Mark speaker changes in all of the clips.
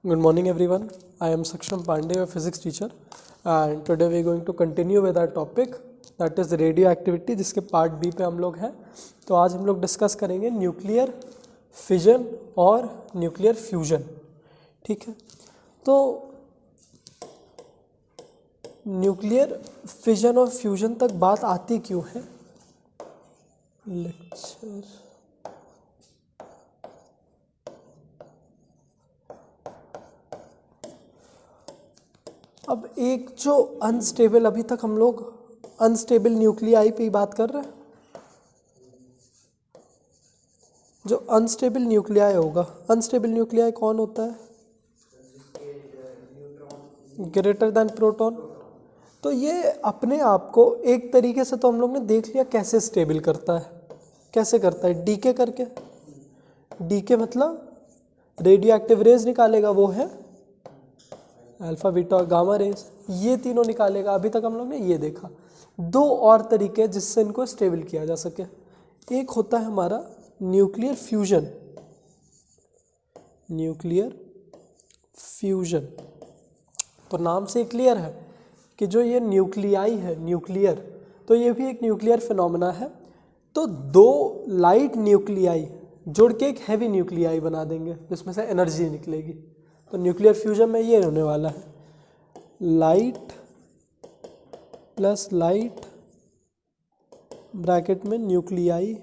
Speaker 1: Good morning everyone. I am Saksham Pandey, a physics teacher, and today we are going to continue with our topic that is radioactivity, जिसके part B पे हम लोग हैं. तो आज हम लोग डिस्कस करेंगे न्यूक्लियर फिजन और न्यूक्लियर फ्यूजन. ठीक है, तो न्यूक्लियर फिजन और फ्यूजन तक बात आती क्यों है. लेक्चर अब एक जो अनस्टेबल, अभी तक हम लोग अनस्टेबल न्यूक्लियाई पे ही बात कर रहे हैं. जो अनस्टेबल न्यूक्लियाई होगा, अनस्टेबल न्यूक्लियाई कौन होता है? Greater than proton. तो ये अपने आप को एक तरीके से तो हम लोग ने देख लिया कैसे स्टेबल करता है. कैसे करता है? डीके करके. डीके मतलब रेडियो एक्टिव रेज निकालेगा, वो है अल्फा बीटा और गामा रेज. ये तीनों निकालेगा. अभी तक हम लोग ने ये देखा. दो और तरीके जिससे इनको स्टेबल किया जा सके. एक होता है हमारा न्यूक्लियर फ्यूजन. न्यूक्लियर फ्यूजन तो नाम से क्लियर है कि जो ये न्यूक्लियाई है, न्यूक्लियर, तो ये भी एक न्यूक्लियर फिनोमेना है. तो दो लाइट न्यूक्लियाई जोड़ के एक हैवी न्यूक्लियाई बना देंगे जिसमें से एनर्जी निकलेगी. तो न्यूक्लियर फ्यूजन में ये होने वाला है, लाइट प्लस लाइट ब्रैकेट में nuclei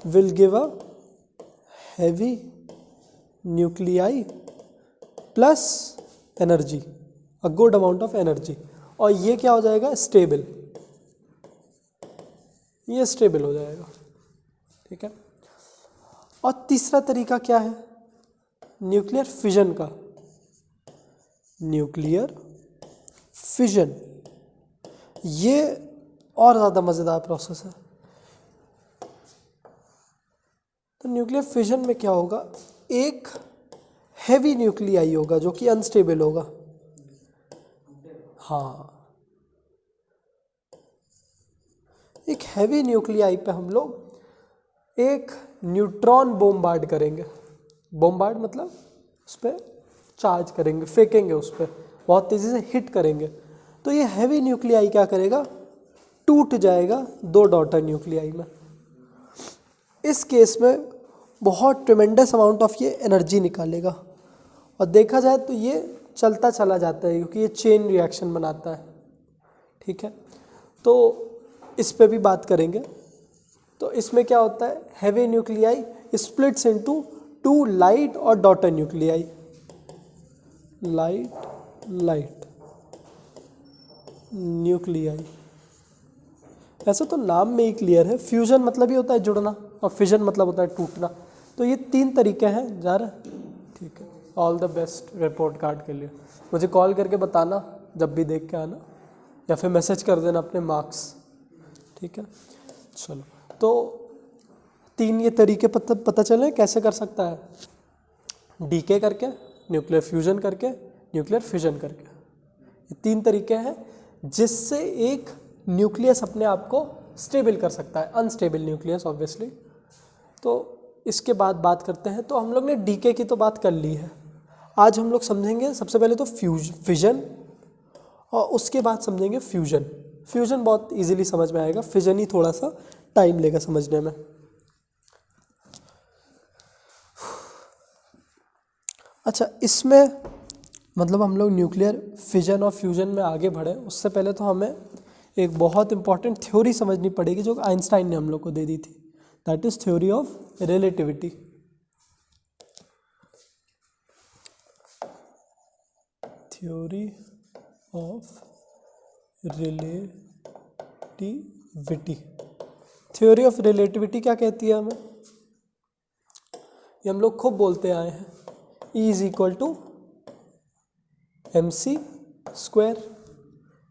Speaker 1: will give a heavy nuclei plus energy, a good amount of energy. और ये क्या हो जाएगा? स्टेबल. ये स्टेबल हो जाएगा. ठीक है. और तीसरा तरीका क्या है? न्यूक्लियर फिजन का. न्यूक्लियर फिजन ये और ज़्यादा मज़ेदार प्रोसेस है. तो न्यूक्लियर फिजन में क्या होगा? एक हैवी न्यूक्लियाई होगा जो कि अनस्टेबल होगा. हाँ, एक हैवी न्यूक्लियाई पे हम लोग एक न्यूट्रॉन बोम्बार्ड करेंगे. बोम्बार्ड मतलब उस पर चार्ज करेंगे, फेंकेंगे, उस पर बहुत तेज़ी से हिट करेंगे. तो ये हैवी न्यूक्लियाई क्या करेगा? टूट जाएगा दो डॉटर न्यूक्लियाई में. इस केस में बहुत ट्रिमेंडस अमाउंट ऑफ ये एनर्जी निकालेगा. और देखा जाए तो ये चलता चला जाता है क्योंकि ये चेन रिएक्शन बनाता है. ठीक है, तो इस पे भी बात करेंगे. तो इसमें क्या होता है? Heavy nuclei splits into two light और daughter nuclei. Light light nuclei. ऐसा तो नाम में ही क्लियर है. फ्यूजन मतलब ही होता है जुड़ना और फिजन मतलब होता है टूटना. तो ये तीन तरीके हैं. जा रहा है? ठीक है. All the best report card के लिए. मुझे कॉल करके बताना जब भी देख के आना, या फिर मैसेज कर देना अपने मार्क्स. ठीक है, चलो. तो तीन ये तरीके पता चले कैसे कर सकता है. डीके करके, न्यूक्लियर फ्यूजन करके, न्यूक्लियर फिजन करके. ये तीन तरीके हैं जिससे एक न्यूक्लियस अपने आप को स्टेबल कर सकता है. Unstable nucleus obviously. तो इसके बाद बात करते हैं. तो हम लोग ने डीके की तो बात कर ली है. आज हम लोग समझेंगे सबसे पहले तो फिजन, और उसके बाद समझेंगे फ्यूजन. फ्यूजन बहुत इजीली समझ में आएगा, फिजन ही थोड़ा सा टाइम लेगा समझने में. अच्छा, इसमें मतलब हम लोग न्यूक्लियर फिजन और फ्यूजन में आगे बढ़े उससे पहले तो हमें एक बहुत इंपॉर्टेंट थ्योरी समझनी पड़ेगी जो आइंस्टाइन ने हम लोग को दे दी थी. That is theory of relativity. Theory of relativity. Theory of relativity क्या कहती है हमें? ये हम लोग खूब बोलते आए हैं, E is equal to MC square,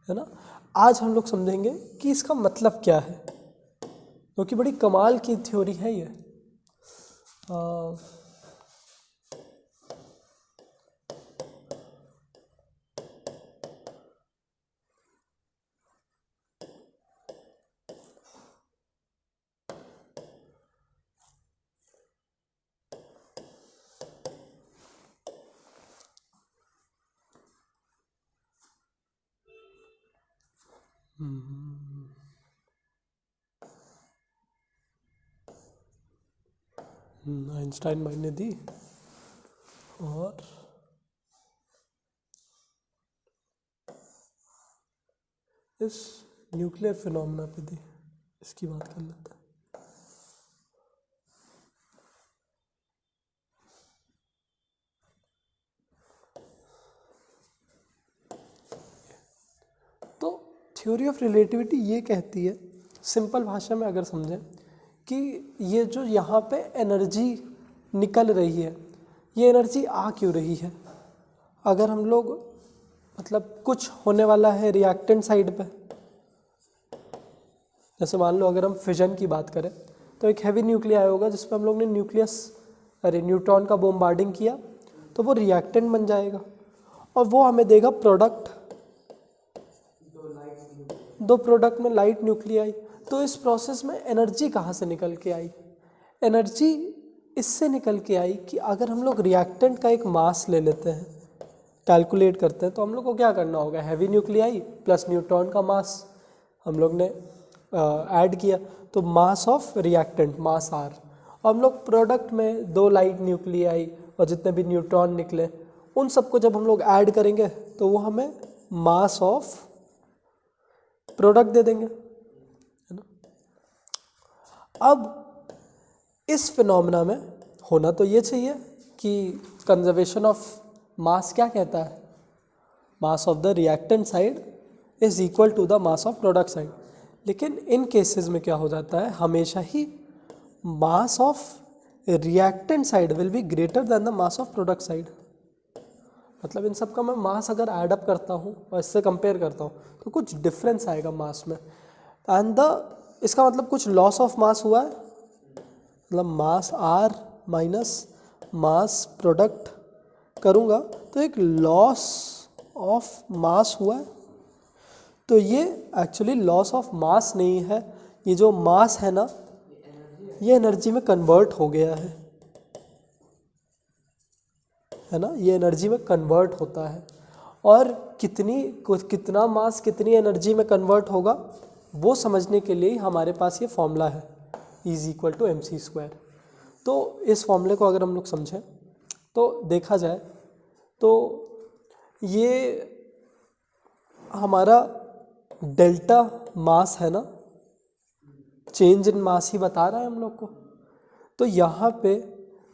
Speaker 1: है ना. आज हम लोग समझेंगे कि इसका मतलब क्या है, क्योंकि बड़ी कमाल की थ्योरी है ये. आइंस्टाइन मायने दी और इस न्यूक्लियर फिनोमेना पे दी, इसकी बात कर लेते हैं। तो थ्योरी ऑफ रिलेटिविटी ये कहती है, सिंपल भाषा में अगर समझें, कि ये जो यहाँ पे एनर्जी निकल रही है, ये एनर्जी आ क्यों रही है। अगर हम लोग मतलब कुछ होने वाला है रिएक्टेंट साइड पे, जैसे मान लो अगर हम फिजन की बात करें तो एक हैवी न्यूक्लियाई होगा जिसपे हम लोग ने न्यूट्रॉन का बॉम्बार्डिंग किया, तो वो रिएक्टेंट बन जाएगा और वो हमें देगा प्रोडक्ट, दो प्रोडक्ट में लाइट न्यूक्लियाई। तो इस प्रोसेस में एनर्जी कहाँ से निकल के आई? एनर्जी इससे निकल के आई कि अगर हम लोग रिएक्टेंट का एक मास ले लेते हैं, कैलकुलेट करते हैं, तो हम लोग को क्या करना होगा, हैवी न्यूक्लियाई प्लस न्यूट्रॉन का मास हम लोग ने ऐड किया, तो mass of reactant mass R, और हम लोग प्रोडक्ट में दो लाइट न्यूक्लियाई और जितने भी न्यूट्रॉन निकले उन सबको जब हम लोग ऐड करेंगे तो वो हमें मास ऑफ प्रोडक्ट दे देंगे, है ना। अब इस फिनोमेना में होना तो ये चाहिए कि कंजर्वेशन ऑफ मास क्या कहता है, mass of the reactant side is equal to the mass of product side. लेकिन इन केसेस में क्या हो जाता है, हमेशा ही mass of reactant side will be greater than the mass of product side. मतलब इन सब का मैं मास अगर ऐड अप करता हूँ और इससे कंपेयर करता हूँ तो कुछ डिफरेंस आएगा मास में, एंड इसका मतलब कुछ लॉस ऑफ मास हुआ है, मतलब मास आर माइनस मास प्रोडक्ट करूँगा तो एक लॉस ऑफ मास हुआ है। तो ये एक्चुअली लॉस ऑफ मास नहीं है, ये जो मास है ना ये एनर्जी में कन्वर्ट हो गया है ना, ये एनर्जी में कन्वर्ट होता है। और कितना मास कितनी एनर्जी में कन्वर्ट होगा वो समझने के लिए हमारे पास ये फॉर्मूला है, इज इक्वल टू mc²। तो इस फॉर्मूले को अगर हम लोग समझें तो देखा जाए तो ये हमारा डेल्टा मास है ना, चेंज इन मास ही बता रहा है हम लोग को। तो यहाँ पे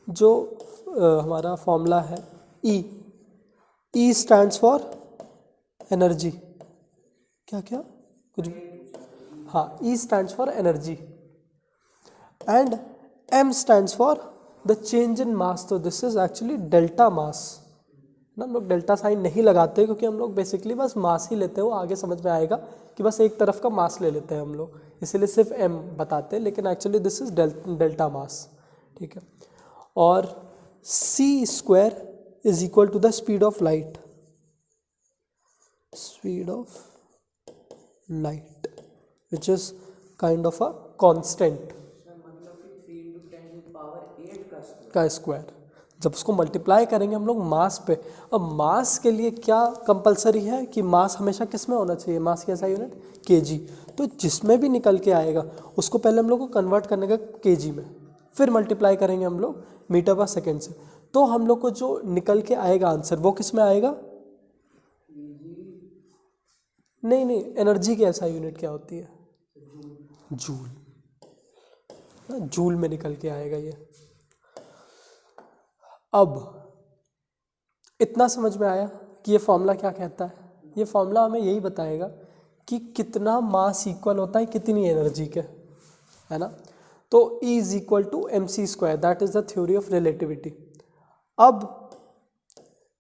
Speaker 1: जो हमारा फॉर्मूला है ई स्टैंड्स फॉर एनर्जी, क्या क्या कुछ, हाँ, E stands for energy and M stands for the change in mass. तो this is actually delta mass ना, हम लोग डेल्टा साइन नहीं लगाते क्योंकि हम लोग बेसिकली बस मास ही लेते हैं, वो आगे समझ में आएगा कि बस एक तरफ का मास ले लेते हैं हम लोग, इसीलिए सिर्फ एम बताते हैं, लेकिन actually this is delta mass, ठीक है। और c² is equal to the speed of light, speed of light which is kind of a constant का स्क्वायर। जब उसको मल्टीप्लाई करेंगे हम लोग मास पे, अब मास के लिए क्या कंपलसरी है कि मास हमेशा किस में होना चाहिए, मास की ऐसा यूनिट केजी। तो जिसमें भी निकल के आएगा उसको पहले हम लोग को कन्वर्ट करने का केजी में, फिर मल्टीप्लाई करेंगे हम लोग मीटर पर सेकेंड से, तो हम लोग को जो निकल के आएगा आंसर वो किस में आएगा, नहीं, एनर्जी की ऐसा यूनिट क्या होती है, जूल, जूल में निकल के आएगा ये। अब इतना समझ में आया कि ये फॉर्मूला क्या कहता है। ये फॉर्मूला हमें यही बताएगा कि कितना मास इक्वल होता है कितनी एनर्जी के, है ना। तो E is equal to mc², that is the theory of relativity. अब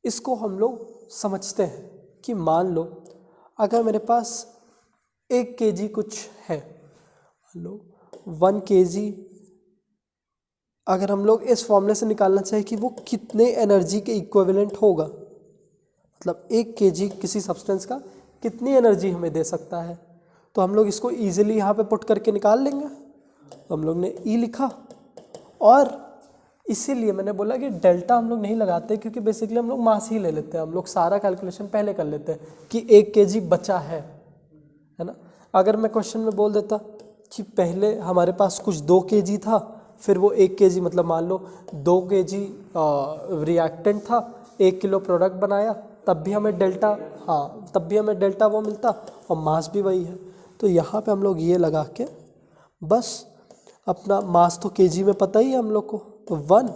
Speaker 1: इसको हम लोग समझते हैं कि मान लो अगर मेरे पास 1 kg कुछ है, मान लो 1 kg, अगर हम लोग इस फॉर्मूले से निकालना चाहें कि वो कितने एनर्जी के इक्विवेलेंट होगा, मतलब 1 kg किसी सब्सटेंस का कितनी एनर्जी हमें दे सकता है, तो हम लोग इसको इजीली यहाँ पे पुट करके निकाल लेंगे। हम लोग ने E लिखा, और इसीलिए मैंने बोला कि डेल्टा हम लोग नहीं लगाते क्योंकि बेसिकली हम लोग मास ही ले लेते हैं, हम लोग सारा कैलकुलेशन पहले कर लेते हैं कि 1 kg बचा है ना। अगर मैं क्वेश्चन में बोल देता कि पहले हमारे पास कुछ 2 kg था, फिर वो 1 kg, मतलब मान लो 2 kg रिएक्टेंट था, 1 किलो प्रोडक्ट बनाया, तब भी हमें डेल्टा, हाँ तब भी हमें डेल्टा वो मिलता और मास भी वही है। तो यहाँ पे हम लोग ये लगा के बस अपना मास तो kg में पता ही है हम लोग को, तो 1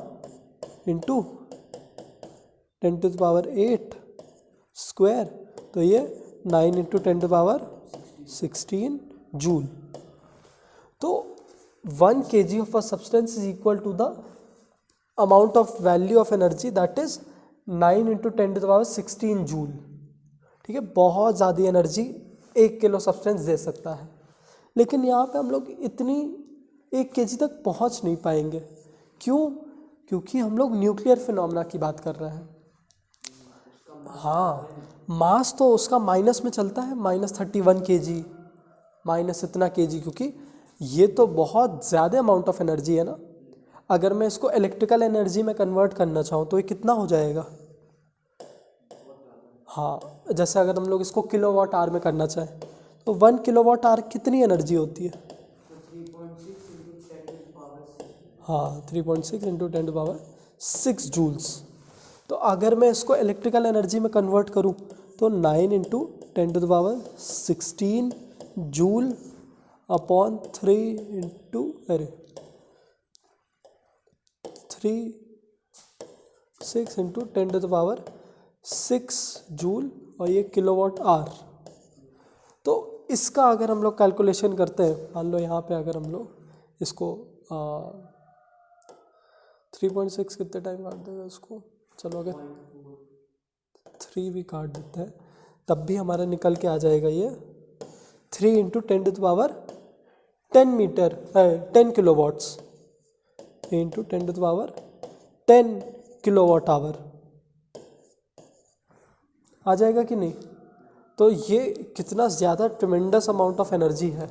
Speaker 1: इंटू 10⁸ स्क्वायर, तो ये 9 इंटू 10⁻16 जूल। तो 1 kg of a substance is equal to the amount of value of energy, that is 9 into 10⁻16 joule. ठीक है, बहुत ज़्यादा एनर्जी 1 किलो सब्सटेंस दे सकता है, लेकिन यहाँ पे हम लोग इतनी 1 kg तक पहुँच नहीं पाएंगे। क्यों? क्योंकि हम लोग न्यूक्लियर फिनोमेना की बात कर रहे हैं। हाँ, मास तो उसका माइनस में चलता है, -31 kg, माइनस इतना kg, क्योंकि ये तो बहुत ज़्यादा अमाउंट ऑफ एनर्जी है ना। अगर मैं इसको इलेक्ट्रिकल एनर्जी में कन्वर्ट करना चाहूँ तो ये कितना हो जाएगा? हाँ, जैसे अगर हम लोग इसको किलोवाट आवर में करना चाहें तो 1 किलोवाट आवर कितनी एनर्जी होती है? 3.6 इंटू 10⁻6 जूल्स। तो अगर मैं इसको इलेक्ट्रिकल एनर्जी में कन्वर्ट करूं तो 9 into 10⁻16 joule upon 3 into 6 into 10⁻6 joule, और ये किलोवाट आवर। तो इसका अगर हम लोग कैलकुलेशन करते हैं, मान लो यहाँ पे अगर हम लोग इसको 3.6 कितने टाइम काट देगा इसको, चलो अगर 3 भी काट देते हैं तब भी हमारा निकल के आ जाएगा ये 3 into 10⁻10 metre 10 kilowatts into 10⁻10 kilowatt hour आ जाएगा कि नहीं? तो ये कितना ज़्यादा ट्रिमेंडस अमाउंट ऑफ एनर्जी है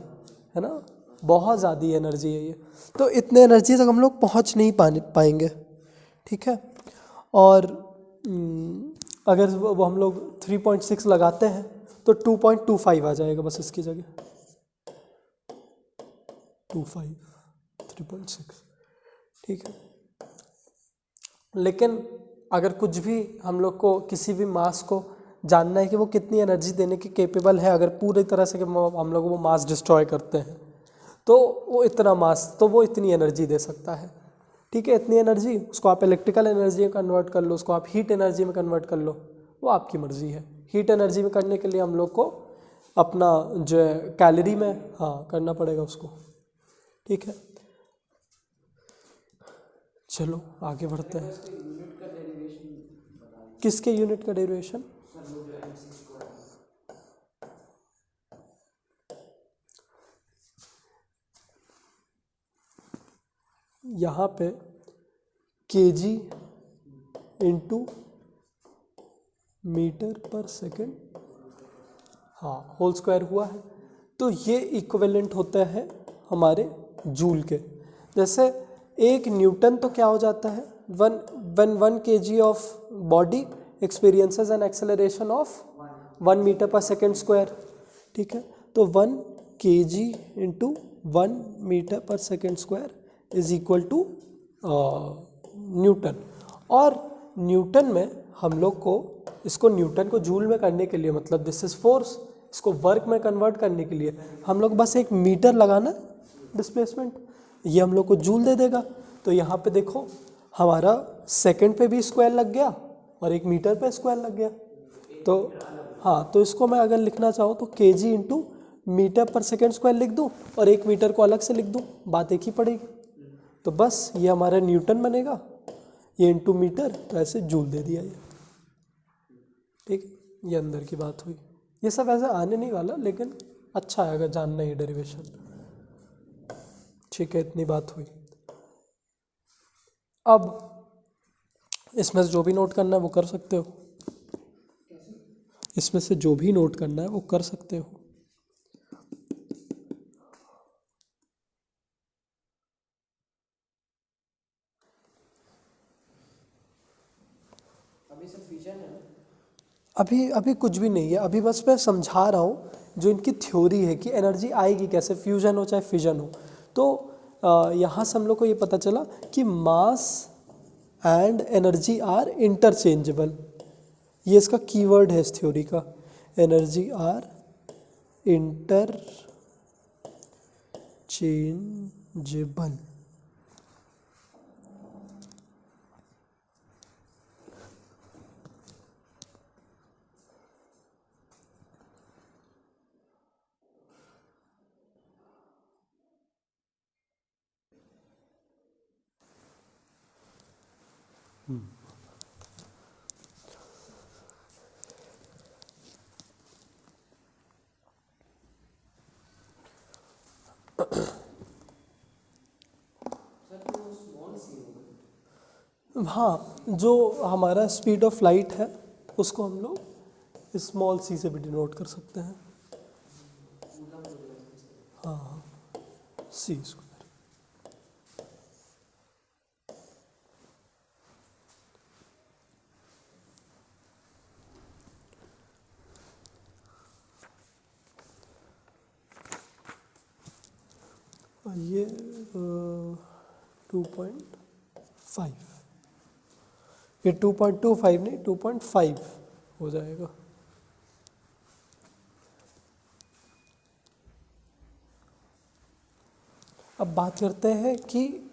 Speaker 1: ना, बहुत ज़्यादा एनर्जी है ये। तो इतने एनर्जी तक हम लोग पहुंच नहीं पाएंगे। ठीक है, और अगर वो हम लोग 3.6 लगाते हैं तो 2.25 आ जाएगा बस इसकी जगह, 3.6। ठीक है, लेकिन अगर कुछ भी हम लोग को किसी भी मास को जानना है कि वो कितनी एनर्जी देने की कैपेबल है, अगर पूरी तरह से हम लोग वो मास डिस्ट्रॉय करते हैं तो वो इतना मास, तो वो इतनी एनर्जी दे सकता है। ठीक है, इतनी एनर्जी, उसको आप इलेक्ट्रिकल एनर्जी में कन्वर्ट कर लो, उसको आप हीट एनर्जी में कन्वर्ट कर लो, वो आपकी मर्ज़ी है। हीट एनर्जी में करने के लिए हम लोग को अपना जो है कैलोरी में करना पड़ेगा उसको। ठीक है, चलो आगे बढ़ते हैं। किसके यूनिट का डेरिवेशन? यहाँ पे kg into metre per second, whole square हुआ है, तो ये इक्विवेलेंट होता है हमारे जूल के। जैसे 1 न्यूटन तो क्या हो जाता है, 1 kg of body experiences an acceleration of 1 metre per second square. ठीक है, तो 1 kg into 1 metre per second square is equal to newton. और न्यूटन में हम लोग को इसको न्यूटन को जूल में करने के लिए, मतलब दिस इज फोर्स, इसको वर्क में कन्वर्ट करने के लिए हम लोग बस 1 मीटर लगाना डिस्प्लेसमेंट, ये हम लोग को जूल दे देगा। तो यहाँ पे देखो हमारा सेकंड पे भी स्क्वायर लग गया और 1 मीटर पे स्क्वायर लग गया। तो तो इसको मैं अगर लिखना चाहूँ तो kg into metre per second square लिख दूँ और 1 मीटर को अलग से लिख दूँ, बात एक ही पड़ेगी। तो बस ये हमारा न्यूटन बनेगा, ये इंटू मीटर, तो ऐसे जूल दे दिया ये। ठीक है, ये अंदर की बात हुई। ये सब ऐसे आने नहीं वाला, लेकिन अच्छा है अगर जानना ही डेरिवेशन। ठीक है, इतनी बात हुई। अब इसमें से जो भी नोट करना है वो कर सकते हो, इसमें से जो भी नोट करना है वो कर सकते हो। अभी कुछ भी नहीं है, अभी बस मैं समझा रहा हूँ जो इनकी थ्योरी है कि एनर्जी आएगी कैसे, फ्यूजन हो चाहे फिजन हो। तो यहाँ से हम लोग को ये पता चला कि mass and energy are interchangeable, ये इसका कीवर्ड है इस थ्योरी का, एनर्जी आर इंटरचेंजेबल। हाँ, जो हमारा स्पीड ऑफ लाइट है उसको हम लोग स्मॉल सी से भी डिनोट कर सकते हैं। हाँ, सी स्क्वायर। ये 2.5, ये 2.25 नहीं 2.5 हो जाएगा। अब बात करते हैं कि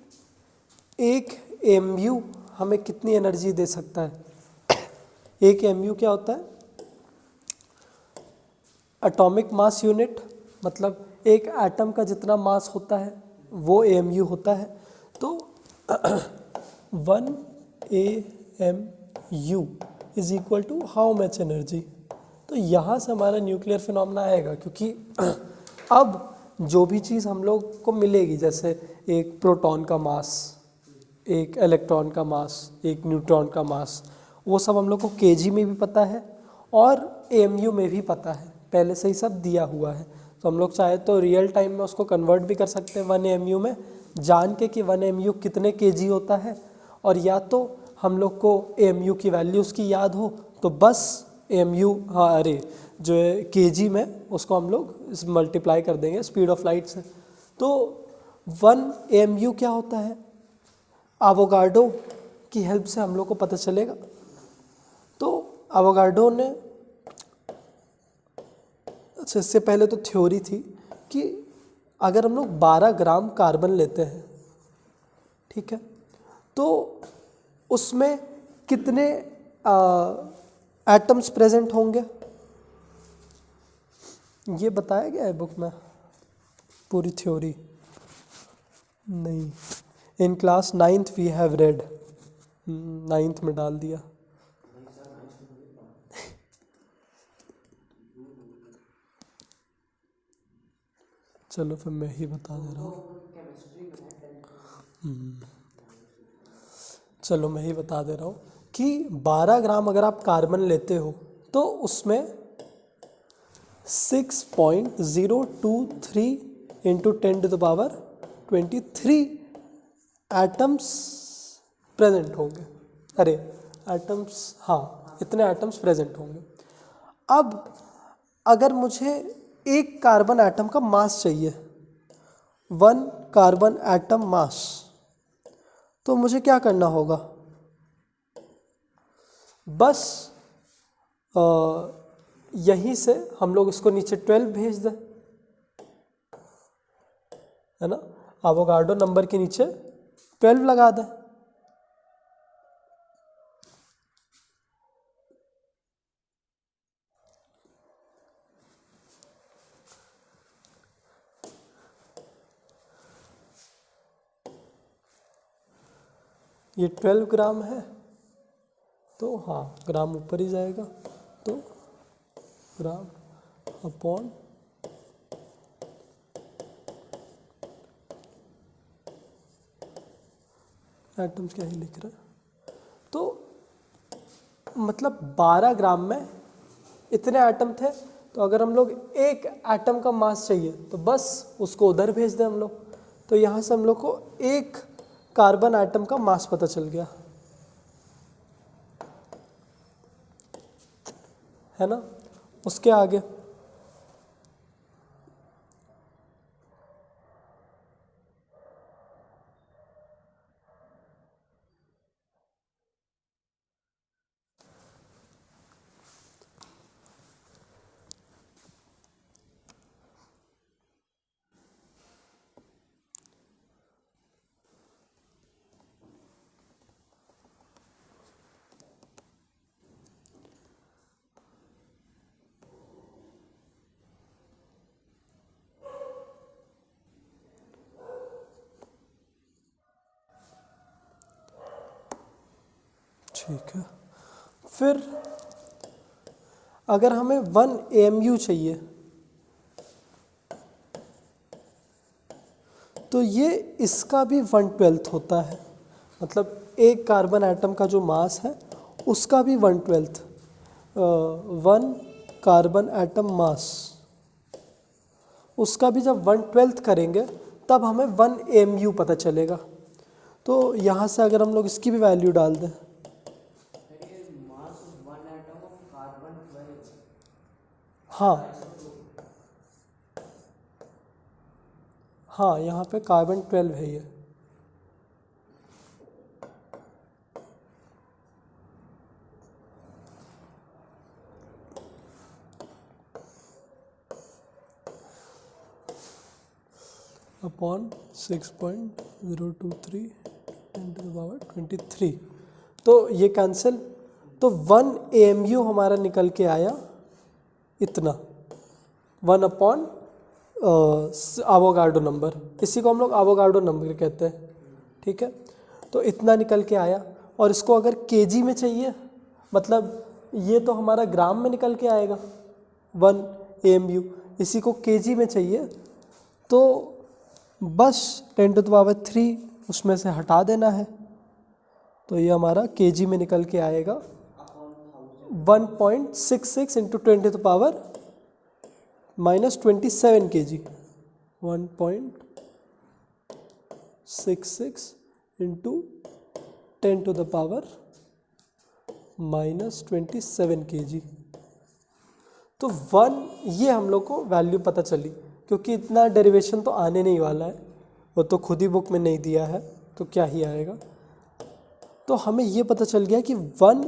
Speaker 1: एक एमयू हमें कितनी एनर्जी दे सकता है। एक एमयू क्या होता है? एटॉमिक मास यूनिट, मतलब एक एटम का जितना मास होता है वो एमयू होता है। तो 1 AMU is equal to how much energy. तो यहाँ से हमारा न्यूक्लियर फिनोमेना आएगा, क्योंकि अब जो भी चीज़ हम लोग को मिलेगी, जैसे एक प्रोटॉन का मास, एक इलेक्ट्रॉन का मास, एक न्यूट्रॉन का मास, वो सब हम लोग को केजी में भी पता है और एमयू में भी पता है, पहले से ही सब दिया हुआ है। तो हम लोग चाहे तो रियल टाइम में उसको कन्वर्ट भी कर सकते हैं 1 AMU में, जान के कि 1 AMU कितने केजी होता है। और या तो हम लोग को AMU की वैल्यू उसकी याद हो तो बस AMU, हाँ अरे जो है केजी में, उसको हम लोग मल्टीप्लाई कर देंगे स्पीड ऑफ लाइट से। तो 1 AMU क्या होता है, एवोगाड्रो की हेल्प से हम लोग को पता चलेगा। तो एवोगाड्रो ने, अच्छा इससे पहले तो थ्योरी थी कि अगर हम लोग 12 ग्राम कार्बन लेते हैं, ठीक है, तो उसमें कितने एटम्स प्रेजेंट होंगे, ये बताया गया है बुक में, पूरी थ्योरी नहीं। In class 9th we have read, 9th में डाल दिया। चलो फिर मैं ही बता दे रहा हूँ। चलो मैं ही बता दे रहा हूँ कि 12 ग्राम अगर आप कार्बन लेते हो तो उसमें 6.023 इंटू 10⁻23 एटम्स प्रेजेंट होंगे। अरे एटम्स, हाँ इतने एटम्स प्रेजेंट होंगे। अब अगर मुझे एक कार्बन एटम का मास चाहिए, 1 कार्बन एटम मास, तो मुझे क्या करना होगा, बस यहीं से हम लोग इसको नीचे 12 भेज दें, है ना, एवोगाड्रो नंबर के नीचे 12 लगा दें। ये 12 ग्राम है तो हाँ ग्राम ऊपर ही जाएगा, तो ग्राम अपॉन एटम्स क्या ही लिख रहा है। तो मतलब 12 ग्राम में इतने एटम थे, तो अगर हम लोग एक एटम का मास चाहिए तो बस उसको उधर भेज दें हम लोग। तो यहाँ से हम लोग को एक कार्बन एटम का मास पता चल गया, है ना। उसके आगे ठीक है। फिर अगर हमें 1 AMU चाहिए तो ये इसका भी 1/12 होता है, मतलब एक कार्बन एटम का जो मास है उसका भी 1/12 1 कार्बन एटम मास, उसका भी जब 1/12 करेंगे तब हमें 1 AMU पता चलेगा। तो यहाँ से अगर हम लोग इसकी भी वैल्यू डाल दें, हाँ हाँ, यहाँ पे कार्बन 12 है ये। अपॉन 6.023 10⁻23, तो ये कैंसिल, तो 1 AMU हमारा निकल के आया इतना, 1 अपॉन एवोगाड्रो नंबर, इसी को हम लोग एवोगाड्रो नंबर कहते हैं। ठीक है, तो इतना निकल के आया। और इसको अगर केजी में चाहिए, मतलब ये तो हमारा ग्राम में निकल के आएगा 1 AMU, इसी को केजी में चाहिए तो बस 10⁻³ उसमें से हटा देना है, तो ये हमारा केजी में निकल के आएगा 1.66 इंटू 10⁻⁻27 kg, 1.66 इंटू 10⁻⁻27 kg। तो 1 ये हम लोग को वैल्यू पता चली, क्योंकि इतना डेरिवेशन तो आने नहीं वाला है, वो तो खुद ही बुक में नहीं दिया है तो क्या ही आएगा। तो हमें ये पता चल गया कि 1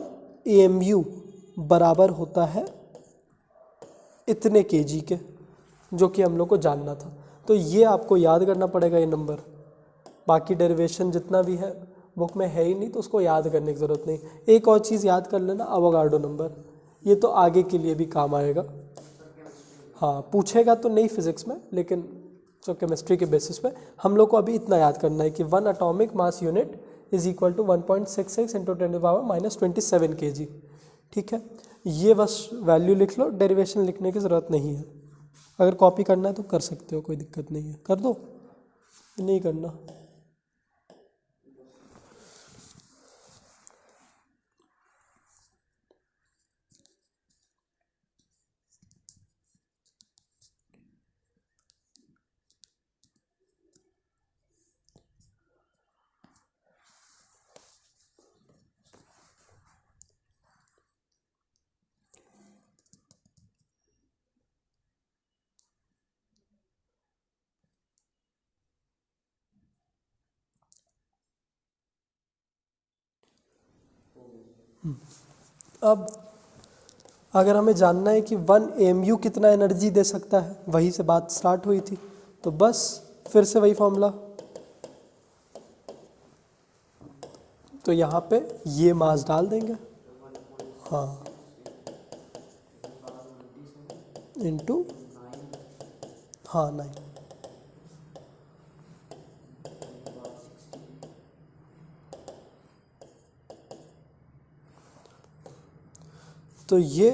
Speaker 1: AMU बराबर होता है इतने केजी के, जो कि हम लोग को जानना था। तो ये आपको याद करना पड़ेगा ये नंबर, बाकी डेरिवेशन जितना भी है बुक में है ही नहीं, तो उसको याद करने की ज़रूरत नहीं। एक और चीज़ याद कर लेना, एवोगाड्रो नंबर, ये तो आगे के लिए भी काम आएगा। हाँ, पूछेगा तो नहीं फिजिक्स में, लेकिन जो केमिस्ट्री के बेसिस पे हम लोग को अभी इतना याद करना है कि 1 atomic mass unit is equal to 1.66 into 10⁻⁻27 kg। ठीक है, ये बस वैल्यू लिख लो, डेरिवेशन लिखने की ज़रूरत नहीं है। अगर कॉपी करना है तो कर सकते हो, कोई दिक्कत नहीं है, कर दो, नहीं करना। अब अगर हमें जानना है कि 1 AMU कितना एनर्जी दे सकता है, वहीं से बात स्टार्ट हुई थी, तो बस फिर से वही फॉर्मूला, तो यहाँ पे ये मास डाल देंगे, हाँ, इंटू, हाँ 9, तो ये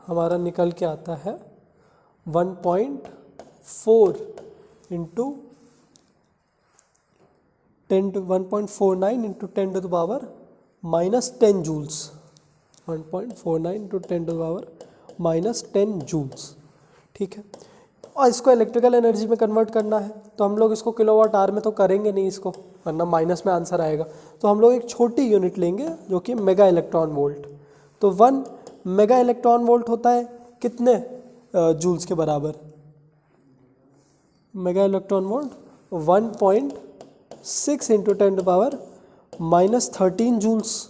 Speaker 1: हमारा निकल के आता है 1.4 into 1.49 into 10⁻⁻10 joules, 1.49 into 10⁻⁻10 joules. ठीक है, और इसको इलेक्ट्रिकल एनर्जी में कन्वर्ट करना है, तो हम लोग इसको किलोवाट आवर में तो करेंगे नहीं इसको, वरना माइनस में आंसर आएगा। तो हम लोग एक छोटी यूनिट लेंगे जो कि मेगा इलेक्ट्रॉन वोल्ट। तो 1 मेगा इलेक्ट्रॉन वोल्ट होता है कितने जूल्स के बराबर? Mega electron volt 1.6 into 10⁻⁻13 joules,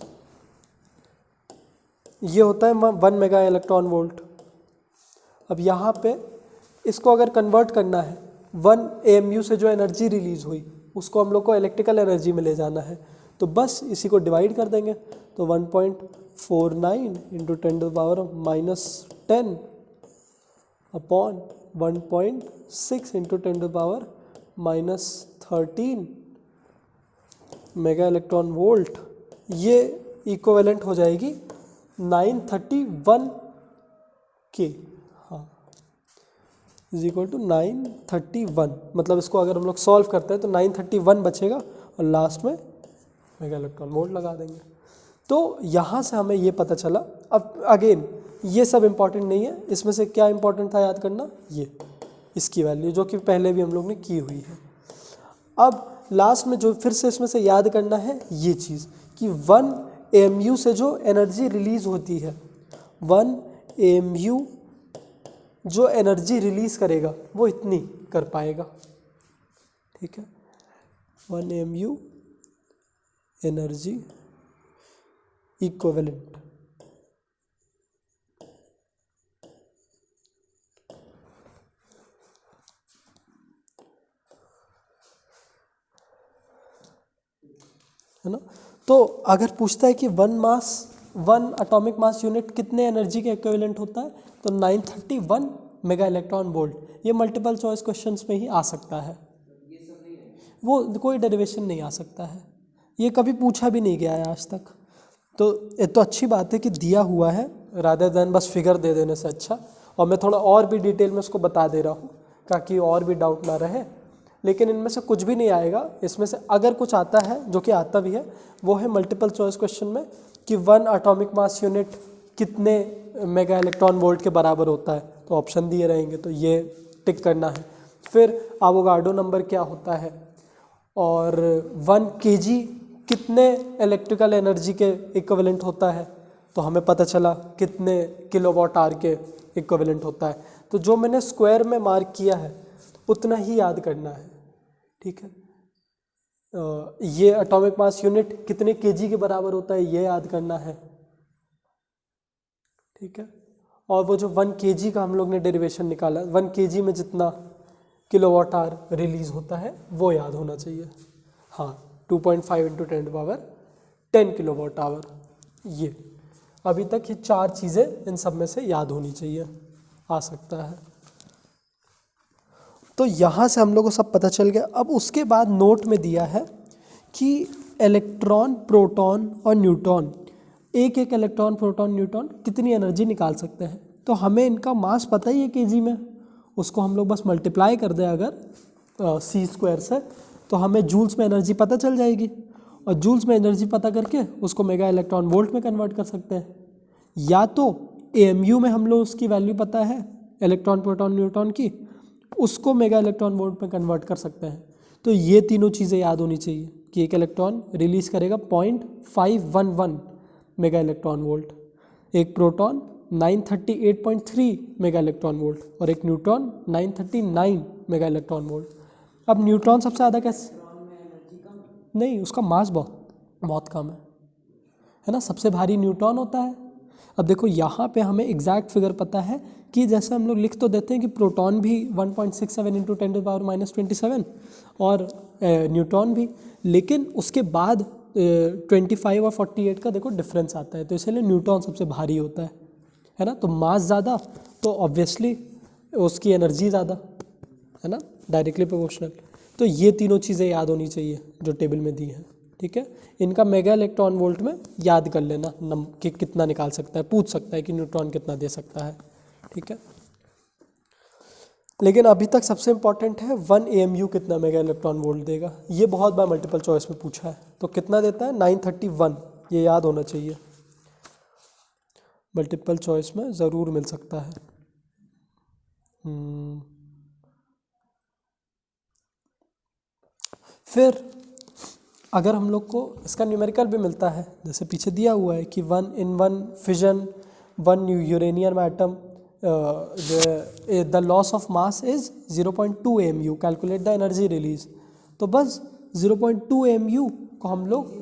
Speaker 1: ये होता है 1 मेगा इलेक्ट्रॉन वोल्ट। अब यहाँ पे इसको अगर कन्वर्ट करना है, 1 AMU से जो एनर्जी रिलीज हुई उसको हम लोग को इलेक्ट्रिकल एनर्जी में ले जाना है, तो बस इसी को डिवाइड कर देंगे। तो 1.49 into 10⁻⁻10 upon 1.6 into 10⁻⁻13 mega electron volt, ये इक्विवेलेंट हो जाएगी 931 के, हाँ इज इक्वल टू 931, मतलब इसको अगर हम लोग सॉल्व करते हैं तो 931 बचेगा और लास्ट में मेगा इलेक्ट्रॉन वोल्ट लगा देंगे। तो यहाँ से हमें ये पता चला। अब अगेन ये सब इम्पॉर्टेंट नहीं है, इसमें से क्या इम्पॉर्टेंट था याद करना, ये इसकी वैल्यू जो कि पहले भी हम लोग ने की हुई है। अब लास्ट में जो फिर से इसमें से याद करना है ये चीज़ कि 1 AMU से जो एनर्जी रिलीज होती है, 1 AMU जो एनर्जी रिलीज करेगा वो इतनी कर पाएगा, ठीक है। 1 AMU एनर्जी इक्विवेलेंट, है ना। तो अगर पूछता है कि 1 एटॉमिक मास यूनिट कितने एनर्जी के इक्विवेलेंट होता है, तो 931 मेगा इलेक्ट्रॉन वोल्ट। ये मल्टीपल चॉइस क्वेश्चंस में ही आ सकता है, वो कोई डेरिवेशन नहीं आ सकता है, ये कभी पूछा भी नहीं गया है आज तक। तो ये तो अच्छी बात है कि दिया हुआ है, रादर देन बस फिगर दे देने से अच्छा। और मैं थोड़ा और भी डिटेल में उसको बता दे रहा हूँ ताकि और भी डाउट ना रहे। लेकिन इनमें से कुछ भी नहीं आएगा, इसमें से अगर कुछ आता है, जो कि आता भी है, वो है मल्टीपल चॉइस क्वेश्चन में कि 1 एटॉमिक मास यूनिट कितने मेगा इलेक्ट्रॉन वोल्ट के बराबर होता है, तो ऑप्शन दिए रहेंगे, तो ये टिक करना है। फिर एवोगाड्रो नंबर क्या होता है, और 1 kg कितने इलेक्ट्रिकल एनर्जी के इक्विवेलेंट होता है, तो हमें पता चला कितने किलोवाट आवर के इक्विवेलेंट होता है। तो जो मैंने स्क्वायर में मार्क किया है उतना ही याद करना है, ठीक है। ये एटॉमिक मास यूनिट कितने केजी के बराबर होता है ये याद करना है, ठीक है। और वो जो 1 kg का हम लोग ने डेरिवेशन निकाला, 1 kg में जितना किलोवाट आवर रिलीज होता है वो याद होना चाहिए। हाँ, 2.5 × 10⁻10 किलोवाट आवर। ये अभी तक ये 4 चीज़ें इन सब में से याद होनी चाहिए, आ सकता है। तो यहाँ से हम लोग को सब पता चल गया। अब उसके बाद नोट में दिया है कि इलेक्ट्रॉन, प्रोटॉन और न्यूट्रॉन, एक एक इलेक्ट्रॉन, प्रोटॉन, न्यूट्रॉन कितनी एनर्जी निकाल सकते हैं। तो हमें इनका मास पता ही है केजी में, उसको हम लोग बस मल्टीप्लाई कर दें अगर c² से, तो हमें जूल्स में एनर्जी पता चल जाएगी। और जूल्स में एनर्जी पता करके उसको मेगा इलेक्ट्रॉन वोल्ट में कन्वर्ट कर सकते हैं। या तो AMU में हम लोग उसकी वैल्यू पता है इलेक्ट्रॉन, प्रोटॉन, न्यूट्रॉन की, उसको मेगा इलेक्ट्रॉन वोल्ट में कन्वर्ट कर सकते हैं। तो ये तीनों चीज़ें याद होनी चाहिए कि एक इलेक्ट्रॉन रिलीज करेगा 0.511 मेगा इलेक्ट्रॉन वोल्ट, एक प्रोटॉन 938.3 मेगा इलेक्ट्रॉन वोल्ट और एक न्यूट्रॉन 939 मेगा इलेक्ट्रॉन वोल्ट। अब न्यूट्रॉन सबसे ज़्यादा कैसे, नहीं उसका मास बहुत कम है ना, सबसे भारी न्यूट्रॉन होता है। अब देखो यहाँ पे हमें एग्जैक्ट फिगर पता है कि जैसे हम लोग लिख तो देते हैं कि प्रोटॉन भी 1.67 × 10⁻⁻27 और न्यूट्रॉन भी, लेकिन उसके बाद 25 और 48 का देखो डिफरेंस आता है, तो इसलिए न्यूट्रॉन सबसे भारी होता है ना। तो मास ज़्यादा तो ऑब्वियसली उसकी एनर्जी ज़्यादा, है ना, डायरेक्टली प्रोपोर्शनल। तो ये तीनों चीज़ें याद होनी चाहिए जो टेबल में दी है, ठीक है। इनका मेगा इलेक्ट्रॉन वोल्ट में याद कर लेना कि कितना निकाल सकता है, पूछ सकता है कि न्यूट्रॉन कितना दे सकता है, ठीक है। लेकिन अभी तक सबसे इम्पॉर्टेंट है 1 AMU कितना मेगा इलेक्ट्रॉन वोल्ट देगा। ये बहुत बार मल्टीपल चॉइस में पूछा है, तो कितना देता है 931, ये याद होना चाहिए, मल्टीपल चॉइस में ज़रूर मिल सकता है। फिर अगर हम लोग को इसका न्यूमेरिकल भी मिलता है, जैसे पीछे दिया हुआ है कि 1 fission 1 uranium atom the loss of mass is 0.2 AMU, calculate the energy release. तो बस 0.2 AMU को हम लोग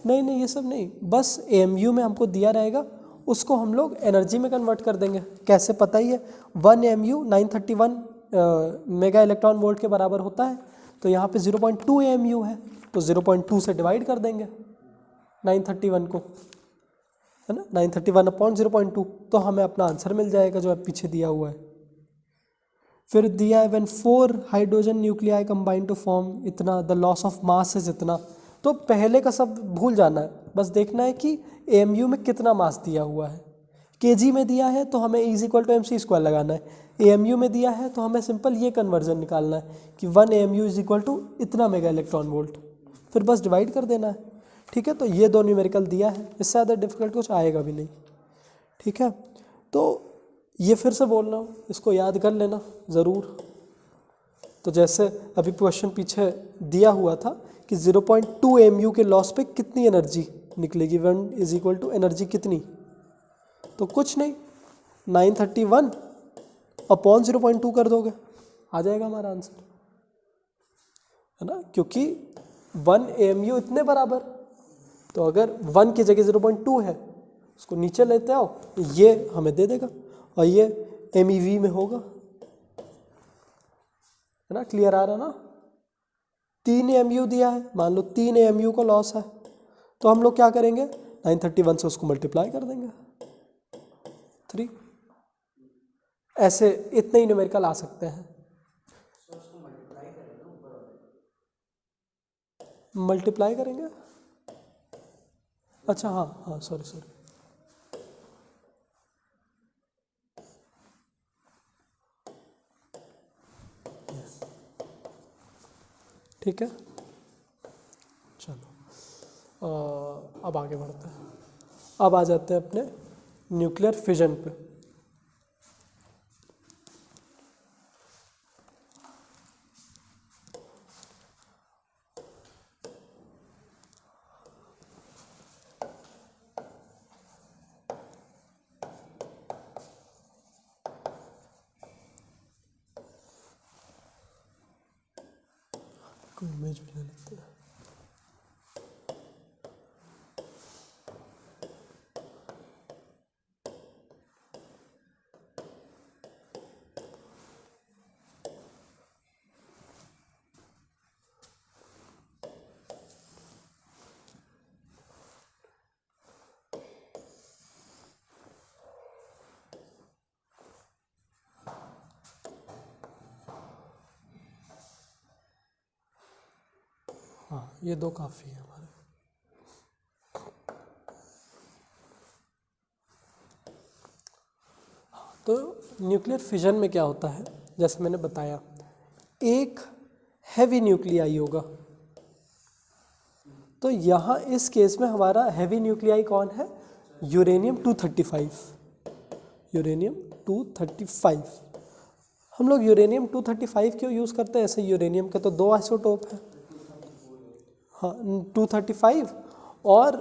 Speaker 1: नहीं ये सब नहीं, बस AMU में हमको दिया रहेगा, उसको हम लोग एनर्जी में कन्वर्ट कर देंगे। कैसे पता ही है, 1 AMU 931 मेगा इलेक्ट्रॉन वोल्ट के बराबर होता है, तो यहाँ पे 0.2 AMU है, तो 0.2 से डिवाइड कर देंगे 931 को, है ना, 931/0.2, तो हमें अपना आंसर मिल जाएगा जो पीछे दिया हुआ है। फिर दिया है when 4 hydrogen nuclei combine to form इतना, the loss of mass is इतना, तो पहले का सब भूल जाना है, बस देखना है कि AMU में कितना मास दिया हुआ है। kg में दिया है तो हमें E=mc² लगाना है, AMU में दिया है तो हमें सिंपल ये कन्वर्जन निकालना है कि 1 AMU = इतना मेगा इलेक्ट्रॉन वोल्ट, फिर बस डिवाइड कर देना है। ठीक है, तो ये दो न्यूमेरिकल दिया है, इससे ज़्यादा डिफिकल्ट कुछ आएगा भी नहीं। ठीक है, तो ये फिर से बोल रहा हूँ, इसको याद कर लेना ज़रूर। तो जैसे अभी क्वेश्चन पीछे दिया हुआ था कि 0.2 AMU के लॉस पे कितनी एनर्जी निकलेगी, 1 = एनर्जी कितनी, तो कुछ नहीं 931 अपॉन 0.2 कर दोगे, आ जाएगा हमारा आंसर, है ना, क्योंकि 1 AMU इतने बराबर, तो अगर 1 की जगह 0.2 है उसको नीचे लेते आओ, ये हमें दे देगा और ये MEV में होगा, है ना, क्लियर आ रहा ना। 3 AMU दिया है, मान लो 3 AMU का लॉस है, तो हम लोग क्या करेंगे 931 से उसको मल्टीप्लाई कर देंगे 3, ऐसे इतने ही न्यूमेरिकल आ सकते हैं। मल्टीप्लाई करेंगे, अच्छा हाँ सॉरी ठीक है, चलो अब आगे बढ़ते हैं। अब आ जाते हैं अपने न्यूक्लियर फिजन पे। कोई इमेज भी ले लेते हैं। हाँ, ये दो काफ़ी है हमारे। तो न्यूक्लियर फिजन में क्या होता है, जैसे मैंने बताया, एक हैवी न्यूक्लियाई होगा। तो यहाँ इस केस में हमारा हैवी न्यूक्लियाई कौन है, यूरेनियम 235। यूरेनियम 235, हम लोग यूरेनियम 235 क्यों यूज़ करते हैं, ऐसे यूरेनियम के तो 2 आइसोटोप हैं, हाँ 235, और